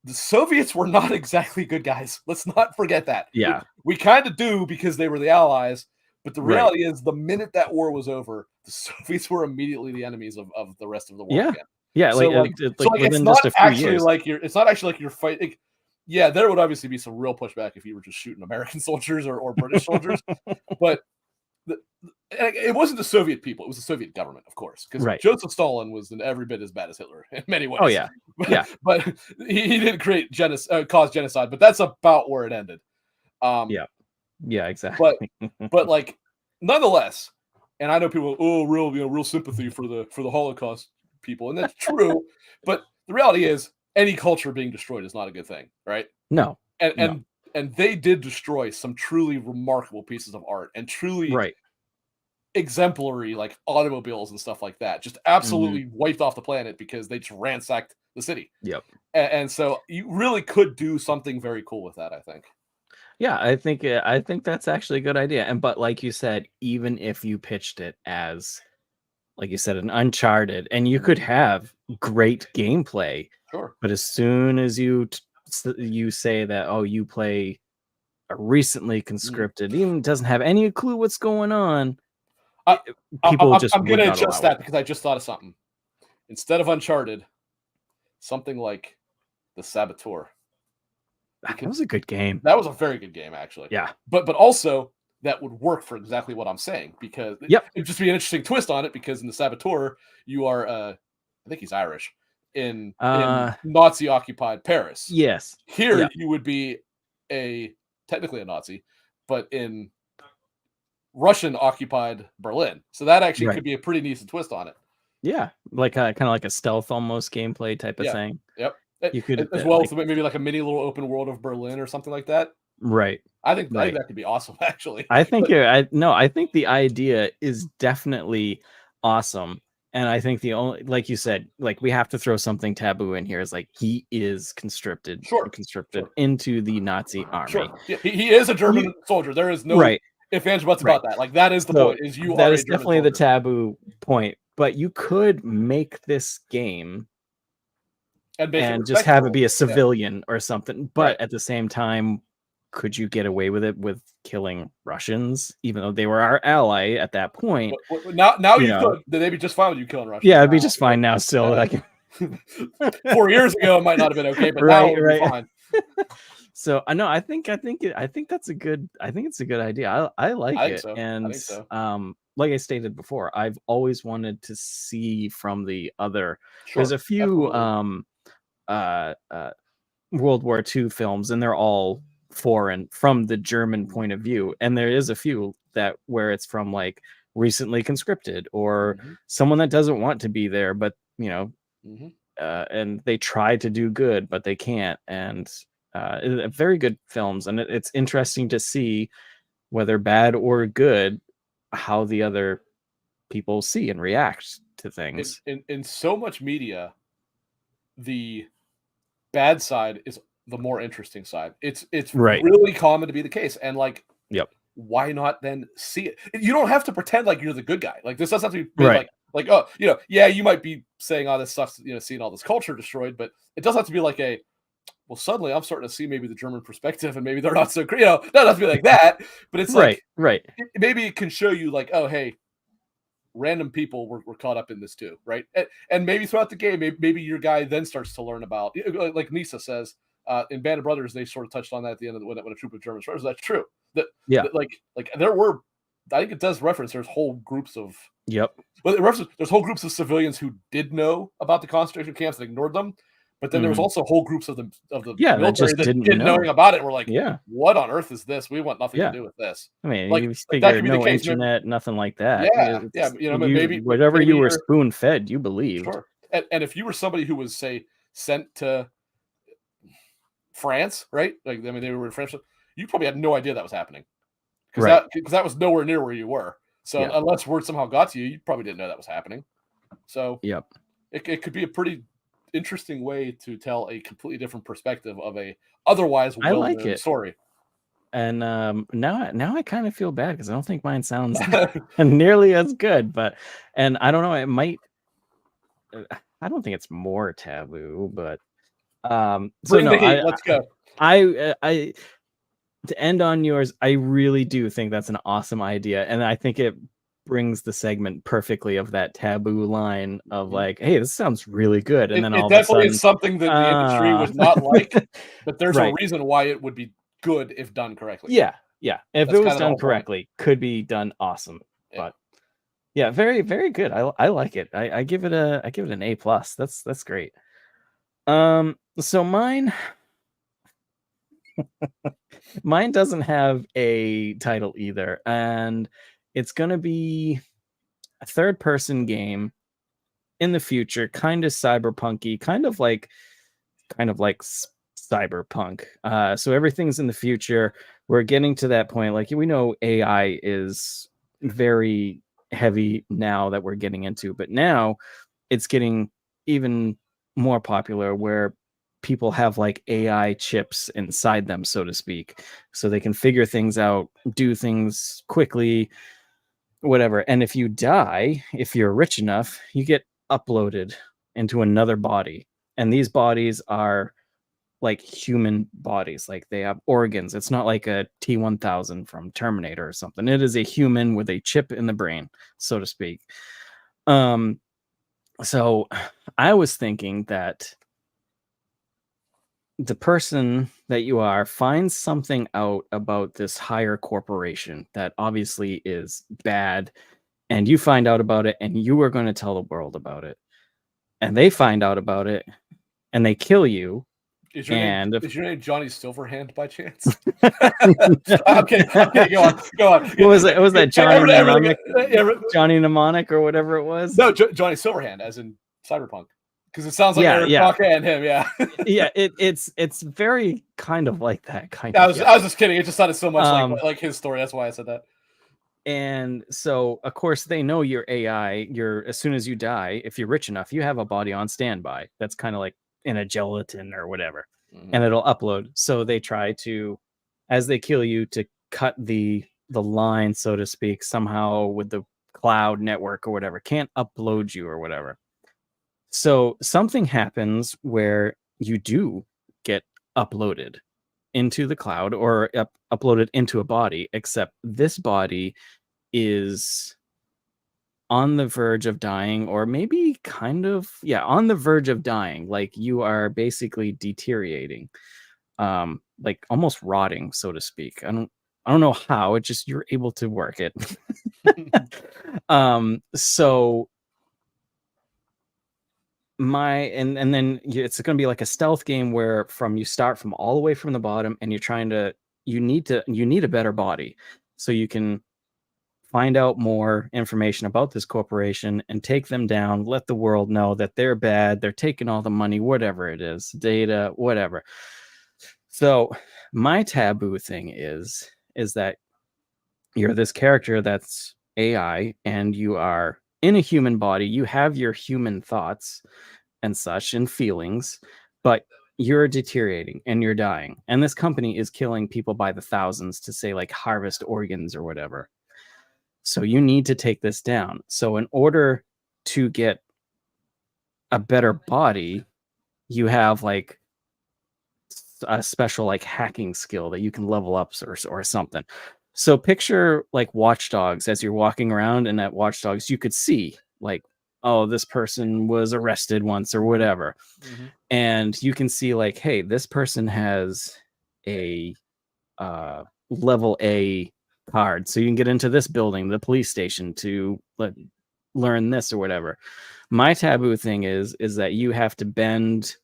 the Soviets were not exactly good guys. Let's not forget that. Yeah, We kind of do because they were the Allies, but the right. reality is the minute that war was over, the Soviets were immediately the enemies of the rest of the world Yeah, again. yeah, So like so like like it's within not just a few actually years. like you're fighting. Yeah, there would obviously be some real pushback if you were just shooting American soldiers or British soldiers, but it wasn't the Soviet people; it was the Soviet government, of course, because Right. Joseph Stalin was every bit as bad as Hitler in many Oh ways. yeah, yeah, But he didn't cause genocide, but that's about where it ended. Um, yeah, yeah, but exactly. but like nonetheless, and I know people, oh, real sympathy for the Holocaust people, and that's true. But the reality is, any culture being destroyed is not a good thing, right? No, And no. and they did destroy some truly remarkable pieces of art and truly Right. exemplary, like automobiles and stuff like that. Just Hmm. absolutely wiped off the planet because they just ransacked the city. Yep. And so you really could do something very cool with that, I think. Yeah, I think that's actually a good idea. And but like you said, even if you pitched it as, like you said, an Uncharted, and you could Mhm. have great gameplay, Sure. but as soon as you say that, oh, you play a recently Mhm. conscripted, even doesn't have any clue what's going on, I, people just I'm would gonna not adjust allow it. that because I just thought of something. Instead of Uncharted, something like the Saboteur, That because was a good game. that was a very good game actually. Yeah. But also that would work for exactly what I'm saying because Yep. it'd just be an interesting twist on it because in the Saboteur you are I think he's Irish in Uh, Nazi occupied Paris. yes. Here Yeah. you would be a technically a Nazi, but in Russian occupied Berlin. So that actually Right. could be a pretty decent twist on it. Yeah. Like kind of like a stealth almost gameplay type of Yeah. thing. Yep. You could As well like as maybe like a mini little open world of Berlin or something like that. right. I think Right. that could be awesome actually. I think But I no, I think the idea is definitely awesome. And I think the only, like you said, like we have to throw something taboo in here, is like he is sure. conscripted Sure. into the Nazi army. Sure. Yeah, he is a You German soldier. There is no right, if ands buts right. about that. Like that is the So point is you that are a is German definitely the soldier. taboo point, but you could make this game And make it and just have it respectable. be a Yeah. civilian or something. Right. But at the same time, could you get away with it with killing Russians, even though they were our ally at that point? Now You you know, could. They'd be just fine with you killing Russians yeah, it'd be now. just fine now still. But Like 4 years ago, it might not have been okay, but now right, it would be right. fine. So I know I think that's a good, I think it's a good idea. I like I think it. so. I And think so. like I stated before, I've always wanted to see from the other, there's Sure. a few Absolutely. uh, uh World War II films, and they're all foreign from the German Mhm. point of view. And there is a few that where it's from like recently conscripted or Mhm. someone that doesn't want to be there, but Mhm. and they try to do good, but they can't. And very good films, and it's interesting to see, whether bad or good, how the other people see and react to things. In so much media, the bad side is the more interesting side. It's Right. really common to be the case, and like, Yep. why not then see it? You don't have to pretend like you're the good guy. Like this doesn't have to be Right. like oh yeah you might be saying all this stuff seeing all this culture destroyed, but it doesn't have to be like a well suddenly I'm starting to see maybe the German perspective and maybe they're not so great. Not have to be like that, but it's Right. like Right. maybe it can show you like oh hey random people were caught up in this too, right? And maybe throughout the game, maybe your guy then starts to learn about, like Nisa says, In Band of Brothers, they sort of touched on that at the end of when a troop of Germans. That's true. Yeah. Like there were, I think it does reference. There's whole groups of Yep. well, there's whole groups of civilians who did know about the concentration camps and ignored them. But then there was also whole groups of the Yeah, that military just that didn't didn't know. knowing about it. And we're like, Yeah. what on earth is this? We want nothing Yeah. to do with this. I mean, Like, you that figure could be the no case. internet, nothing like that. Yeah, yeah. You know, maybe whatever maybe you were you're spoon fed, you believed. sure. And if you were somebody who was, say, sent to France, right? Like, I mean, they were in France. You probably had no idea that was happening because Right. that was nowhere near where you were. So Yeah. unless word somehow got to you, you probably didn't know that was happening. So Yep. it could be a pretty interesting way to tell a completely different perspective of a otherwise I like well-known it. story. And now I kind of feel bad because I don't think mine sounds nearly as good. But I don't know, it might. I don't think it's more taboo, but so Bring no, the heat. Let's go. I to end on yours, I really do think that's an awesome idea, and I think it brings the segment perfectly of that taboo line of like, hey, this sounds really good, and then all It of a definitely sudden, is something that the industry would not like, but there's a right. reason why it would be good if done correctly. Yeah. If That's it was kinda the done whole point. correctly, could be done awesome. Yeah. But yeah, very, very good. I like it. I give it an A plus. That's great. So mine doesn't have a title either, and it's gonna be a third person game in the future, kind of cyberpunky, kind of like cyberpunk. So everything's in the future. We're getting to that point. Like, we know AI is very heavy now that we're getting into, but now it's getting even more popular where people have like AI chips inside them, so to speak, so they can figure things out, do things quickly, whatever. And if you die, if you're rich enough, you get uploaded into another body. And these bodies are like human bodies, like they have organs. It's not like a T-1000 from Terminator or something. It is a human with a chip in the brain, so to speak. So I was thinking that the person that you are finds something out about this higher corporation that obviously is bad, and you find out about it, and you are going to tell the world about it, and they find out about it, and they kill you. Is your name Johnny Silverhand by chance? Okay, go on. What was that? Was that Johnny Mnemonic or whatever it was? No, Johnny Silverhand, as in Cyberpunk, because it sounds like Eric Talker and him. Yeah, yeah. It's very kind of like that kind I of. was just kidding. It just sounded so much like his story. That's why I said that. And so, of course, they know you're AI. As soon as you die, if you're rich enough, you have a body on standby. That's kind of like in a gelatin or whatever, and it'll upload. So they try to, as they kill you, to cut the line, so to speak, somehow with the cloud network or whatever. Can't upload you or whatever. So something happens where you do get uploaded into the cloud or uploaded into a body, except this body is on the verge of dying, or maybe kind of, on the verge of dying. Like, you are basically deteriorating, like almost rotting, so to speak. I don't know how. It just, you're able to work it. So and then it's going to be like a stealth game where you start from all the way from the bottom, and you need a better body so you can find out more information about this corporation and take them down, let the world know that they're bad, they're taking all the money, whatever it is, data, whatever. So my taboo thing is that you're this character that's AI, and you are in a human body, you have your human thoughts and such and feelings, but you're deteriorating and you're dying. And this company is killing people by the thousands to, say, like, harvest organs or whatever. So you need to take this down. So in order to get a better body, you have like a special like hacking skill that you can level up or something. So picture like Watch Dogs. As you're walking around, and at Watch Dogs, you could see like oh, this person was arrested once or whatever. Mm-hmm. And you can see like, hey, this person has a level A card, so you can get into this building, the police station, to learn this or whatever. My taboo thing is that you have to bend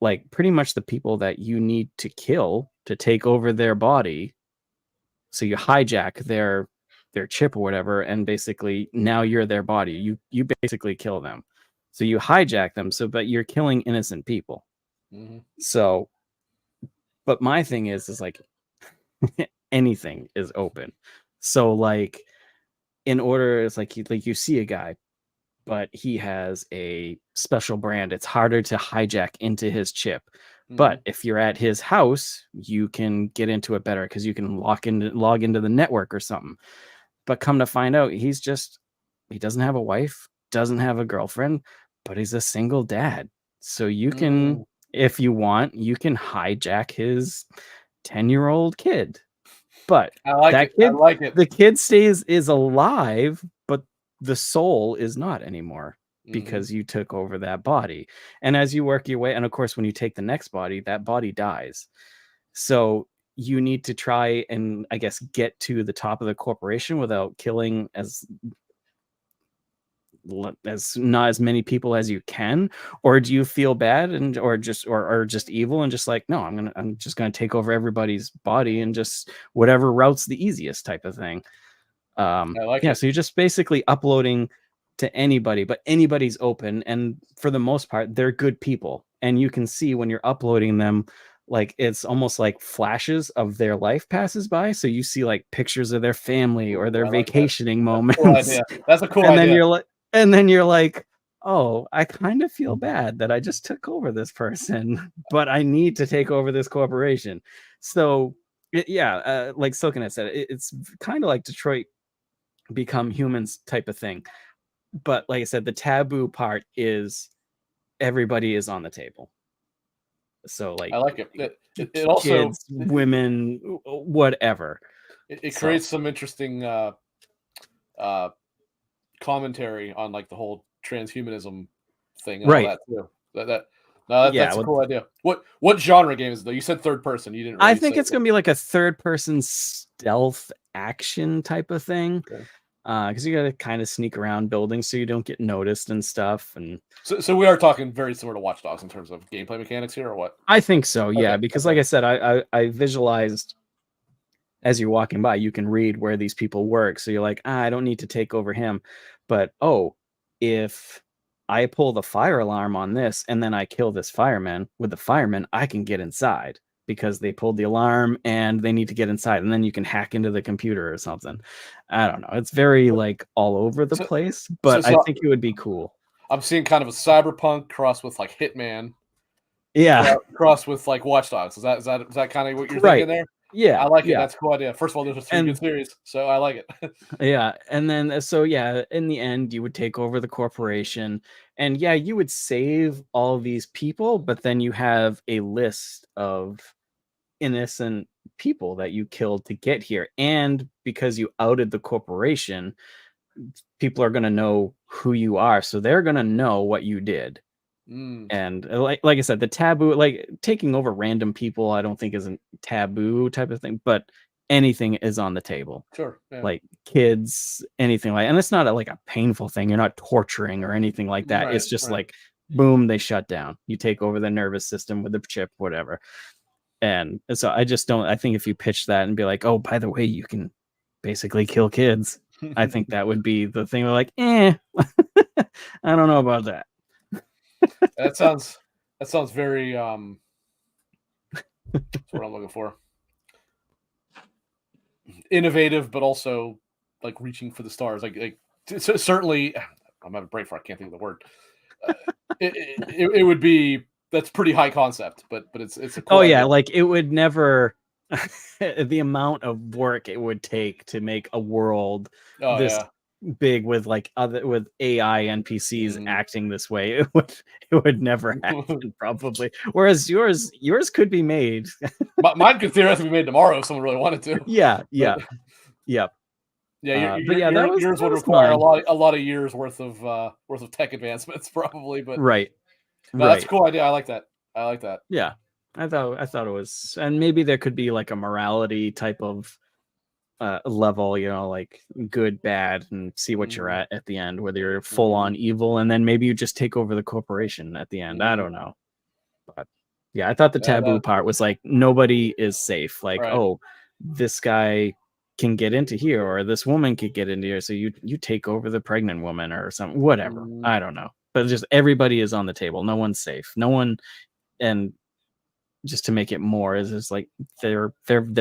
like pretty much the people that you need to kill to take over their body. So you hijack their chip or whatever, and basically now you're their body. You basically kill them. So you hijack them, but you're killing innocent people. Mm-hmm. So, but my thing is like anything is open. So like in order, it's like you see a guy, but he has a special brand. It's harder to hijack into his chip. Mm-hmm. But if you're at his house, you can get into it better because you can log into the network or something. But come to find out, he doesn't have a wife, doesn't have a girlfriend, but he's a single dad. So you can, if you want, you can hijack his 10-year-old kid. But I like it. The kid is alive, but the soul is not anymore because you took over that body. And as you work your way, and of course, when you take the next body, that body dies. So you need to try and, I guess, get to the top of the corporation without killing as not as many people as you can. Or do you feel bad or just evil and just like, no, I'm just gonna take over everybody's body and just whatever route's the easiest type of thing. I like it. So you're just basically uploading to anybody, but anybody's open, and for the most part they're good people, and you can see when you're uploading them, like it's almost like flashes of their life passes by, so you see like pictures of their family or their vacationing moments. Cool idea. That's a cool idea. And then you're like, oh, I kind of feel bad that I just took over this person, but I need to take over this corporation. So like Silken had said, it's kind of like Detroit Become Humans type of thing. But like I said, the taboo part is everybody is on the table. So like, I like it. It also kids, women, whatever. It creates some interesting commentary on like the whole transhumanism thing, and right? All that too. That's a cool idea. What genre game is it though? You said third person. You didn't. Really I think it's gonna be like a third person stealth action type of thing. Okay. Because you got to kind of sneak around buildings so you don't get noticed and stuff. And so we are talking very similar to Watch Dogs in terms of gameplay mechanics here, or what? I think so, yeah. Because like I said, I visualized as you're walking by, you can read where these people work. So you're like, I don't need to take over him. But if I pull the fire alarm on this and then I kill this fireman with the fireman, I can get inside because they pulled the alarm and they need to get inside, and then you can hack into the computer or something. I don't know. It's very like all over the place, but I think it would be cool. I'm seeing kind of a cyberpunk cross with like Hitman. Yeah. Cross with like Watch Dogs. Is that kind of what you're thinking there? Yeah. I like it. That's a cool idea. First of all, there's a 3 good series, so I like it. Yeah. And then in the end, you would take over the corporation, and you would save all these people, but then you have a list of innocent people that you killed to get here, and because you outed the corporation, people are going to know who you are, so they're going to know what you did. And like I said, the taboo, like taking over random people, I don't think is a taboo type of thing, but anything is on the table. Sure. Yeah. Like kids, anything like, and it's not like a painful thing, you're not torturing or anything like that. It's just like boom, they shut down, you take over the nervous system with the chip, whatever. And so I think if you pitch that and be like, oh, by the way, you can basically kill kids, I think that would be the thing. We're like, I don't know about that. That sounds very that's what I'm looking for. Innovative, but also like reaching for the stars. Like certainly, I'm having a brain fart. I can't think of the word. It would be. That's pretty high concept, but it's a cool idea. Like it would never the amount of work it would take to make a world big with like with AI NPCs acting this way, it would never happen probably. Whereas yours could be made. Mine could theoretically be made tomorrow if someone really wanted to. Yeah. Yep. Yeah, But yeah, that yours would was require mine. a lot of years worth of tech advancements probably, but Right. no, that's a Right. cool idea. I like that. I like that. Yeah. I thought it was, and maybe there could be like a morality type of level, like good, bad, and see what you're Mhm, at the end, whether you're full mhm, on evil, and then maybe you just take over the corporation at the end. I mhm. don't know. But yeah, I thought the Yeah, taboo part was like nobody is safe. Like, right. oh, this guy can get into here, or this woman could get into here, so you take over the pregnant woman or something. Whatever. Mhm, I don't know. But just everybody is on the table. No one's safe. No one, and just to make it more is just like they're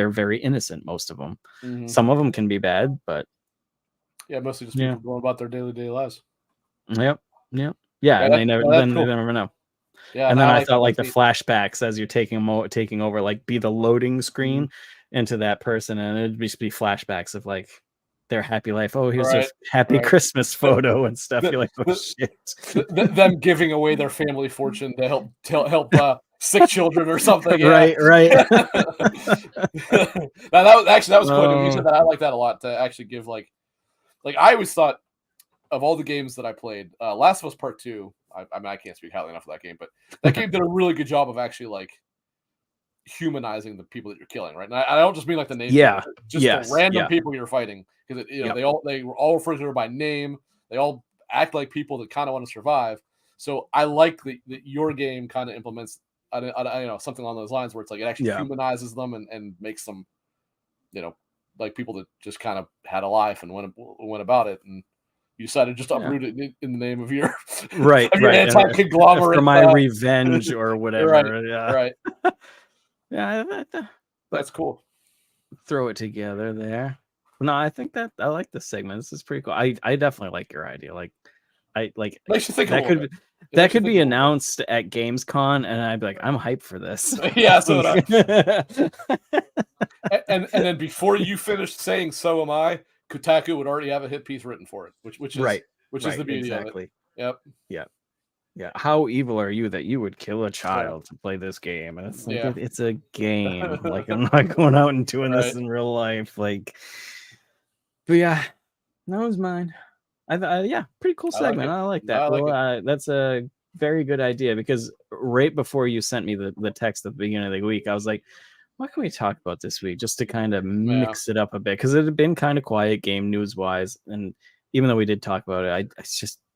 very innocent. Most of them. mhm. Some of them can be bad, but Yeah, mostly just yeah. people going about their daily lives. Yep. Yep. Yeah, Yeah, and they never that's then they cool. never know. Yeah, And no, then I I like that. thought like That's the neat. flashbacks as you're taking over, like be the loading Mhm. screen into that person, and it'd just be flashbacks of like their happy life. Oh, here's their Right, happy right. Christmas photo and stuff. The You're like, oh the shit. them giving away their family fortune to help sick children or something. Yeah. Right, right. Now that was quite amusing. Oh, That I like that a lot to actually give like I always thought of all the games that I played, Last of Us Part Two. I mean, I can't speak highly enough of that game, but that game did a really good job of actually like humanizing the people that you're killing, right? And I don't just mean like the names, yeah. but just the Yes. random Yeah. people you're fighting because Yep. they were all referred to by name. They all act like people that kind of want to survive. So I like that your game kind of implements, something along those lines where it's like it actually Yeah. humanizes them and makes them, you know, like people that just kind of had a life and went about it, and you decided just to Yeah. uproot it in the name of your Right, of your right. And for anti-conglomerate. my revenge or Right, whatever. Yeah. right. Yeah. But That's cool. throw it together there. No, I think that I like this segment. This is pretty cool. I definitely like your idea. Like I like Makes you think a that little could bit. It that makes you could think a be little bit. announced at Gamescom, and I'd be like, I'm hyped for this. Yeah, so would I. And then before you finished saying "so am I," Kotaku would already have a hit piece written for it, Right, which is right, the beauty of it. exactly. Yep. Yeah, yeah. How evil are you that you would kill a Yeah. child to play this game? And it's like Yeah. it's a game. Like I'm not going out and doing this Right. in real life. Like, but yeah, that was mine. Yeah, pretty cool I like segment. it. I like No, that. I like Well, it. that's a very good idea because right before you sent me the text at the beginning of the week, I was like, what can we talk about this week just to kind of Yeah. mix it up a bit? Because it had been kind of quiet game news wise. And even though we did talk about it,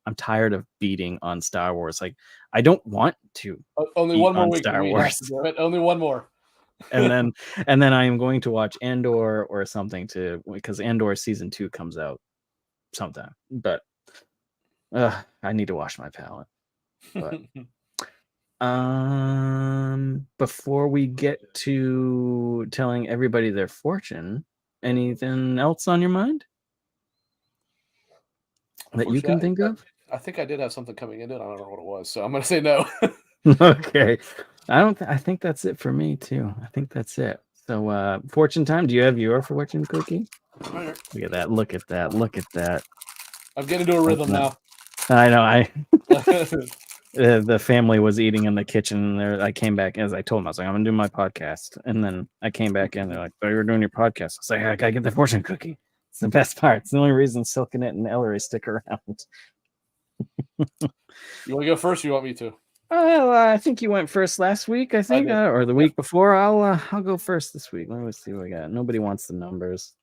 I'm tired of beating on Star Wars. Like, I don't want to Only beat one more on week and Star we have Wars. to do it. Only one more. and then and then I am going to watch Andor or something because Andor season 2 comes out sometime. But I need to wash my palate. But before we get to telling everybody their fortune, anything else on your mind that you can Unfortunately, think of? I think I did have something coming into it. I don't know what it was, so I'm gonna say no. Okay. I think that's it for me too. I think that's it. So fortune time. Do you have your fortune cookie? Right. Look at that. Look at that. Look at that. I'm getting into a rhythm Open it. now. I know. The family was eating in the kitchen. There, I came back as I told them. I was like, "I'm gonna do my podcast," and then I came back in. They're like, "Oh, you're doing your podcast." I was like, "I gotta get the fortune cookie. It's the best part. It's the only reason Silken It and Ellery stick around." You want to go first? Or you want me to? I think you went first last week. I think, did. or the Yep. week before. I'll go first this week. Let me see what I got. Nobody wants the numbers.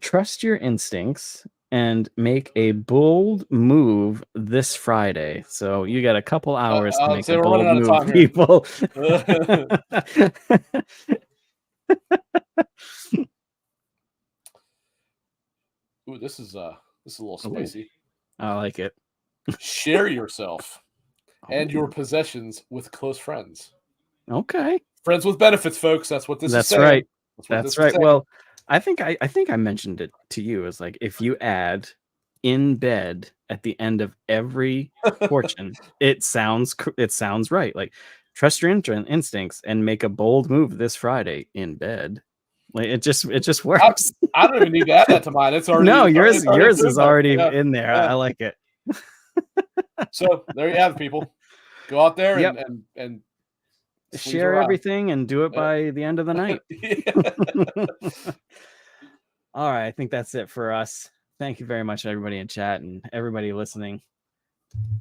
Trust your instincts and make a bold move this Friday. So you got a couple hours to I'd make say a we're running bold out of move, time here. people. Ooh, this is a little spicy. I like it. Share yourself and your Oh, possessions with close friends. okay. Friends with benefits, folks. That's what this is That's saying. right. That's what That's this is right. saying. Well, I think I mentioned it to you as like if you add in bed at the end of every fortune, it sounds right. Like trust your instincts and make a bold move this Friday in bed. Like it just works. I don't even need to add that to mine. It's already No, it's already yours in is there. already Yeah, in there. yeah. I like it. So there you have it, people. Go out there Yep. and sleaze Share around. everything and do it by the end of the night. Yeah. All right, I think that's it for us. Thank you very much, everybody in chat and everybody listening.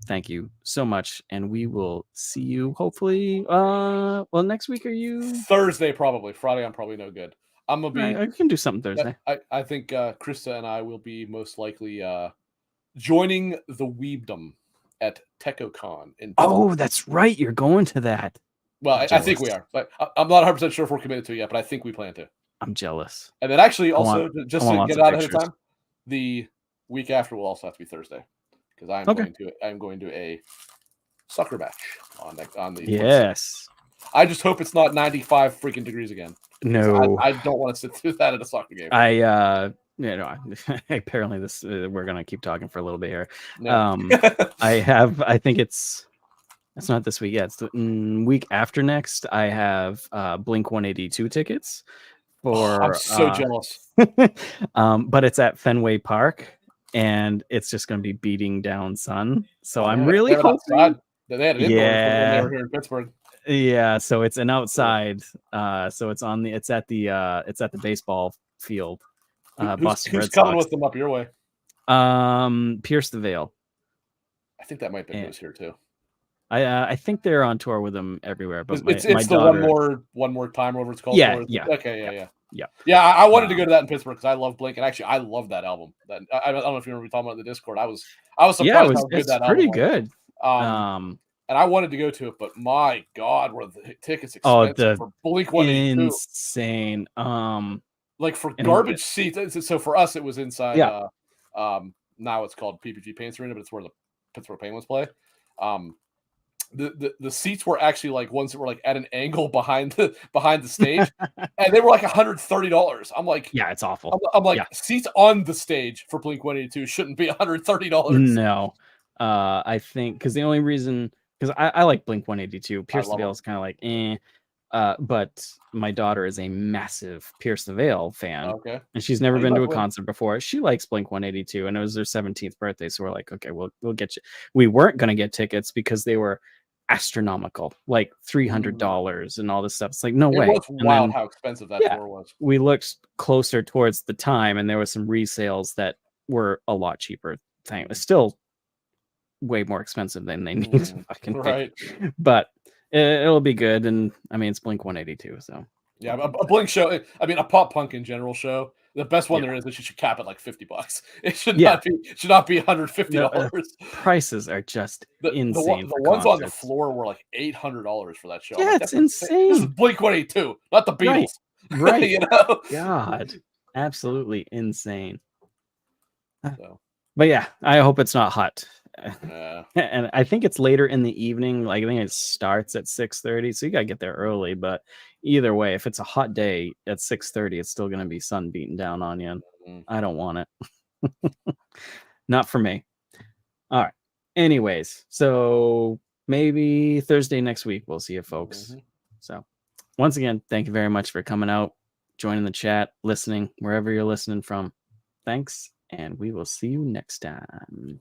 Thank you so much, and we will see you hopefully. Well, next week. Are you Thursday? Probably Friday. I'm probably no good. I'm gonna be. I can do something Thursday. I think Krista and I will be most likely joining the Weebdom at TechoCon in. Oh, that's right. You're going to that. Well, I think we are, but I'm not 100% sure if we're committed to it yet. But I think we plan to. I'm jealous. And then actually, also just to get it out ahead of time, the week after will also have to be Thursday because I'm going to a soccer match on the. Yes. I just hope it's not 95 freaking degrees again. No, I don't want to sit through that at a soccer game. Apparently this we're gonna keep talking for a little bit here. No. I think it's not this week. Yeah, it's the week after next. I have Blink 182 tickets for. I'm so jealous. But it's at Fenway Park, and it's just gonna be beating down sun. So I'm really hoping. Outside. They had an indoor when they were here in Pittsburgh. Yeah, so it's an outside. So it's at the baseball field. Who's coming with them up your way? Pierce the Veil. I think that might be news here too. I think they're on tour with them everywhere, but it's my the daughter, one more time, whatever it's called. Yeah. Okay, yeah. I wanted to go to that in Pittsburgh because I love Blink, and actually I love that album. I don't know if you remember talking about in the Discord. I was surprised how good that album was. Pretty good. And I wanted to go to it, but my God, were the tickets expensive for Blink 182? Insane. Like for garbage seats. So for us, it was inside. Now it's called PPG Paints Arena, but it's where the Pittsburgh Penguins play. The seats were actually like ones that were like at an angle behind the stage, and they were like $130. I'm like, yeah, it's awful. I'm like, seats on the stage for Blink 182 shouldn't be $130. No, I think because the only reason because I like Blink 182. Pierce the Veil is kind of like but my daughter is a massive Pierce the Veil fan. Okay. And she's never been to a concert before. She likes Blink 182, and it was their 17th birthday. So we're like, okay, we'll get you. We weren't going to get tickets because they were astronomical, like $300 and all this stuff. It's like, no way. It was wild how expensive that tour was. We looked closer towards the time, and there was some resales that were a lot cheaper. It was still way more expensive than they need to fucking pay. But it'll be good, and I mean it's Blink 182, so yeah, a Blink show. I mean a pop punk in general show. The best one there is that you should cap at like $50. It should not be $150. Prices are just insane. The ones on the floor were like $800 for that show. Yeah, it's insane. This is Blink 182, not the Beatles. Right. You know? God, absolutely insane. So. But yeah, I hope it's not hot. And I think it's later in the evening. Like I think it starts at 6:30, so you gotta get there early. But either way, if it's a hot day at 6:30, it's still gonna be sun beating down on you. And I don't want it. Not for me. All right. Anyways, so maybe Thursday next week we'll see you folks. So once again, thank you very much for coming out, joining the chat, listening wherever you're listening from. Thanks, and we will see you next time.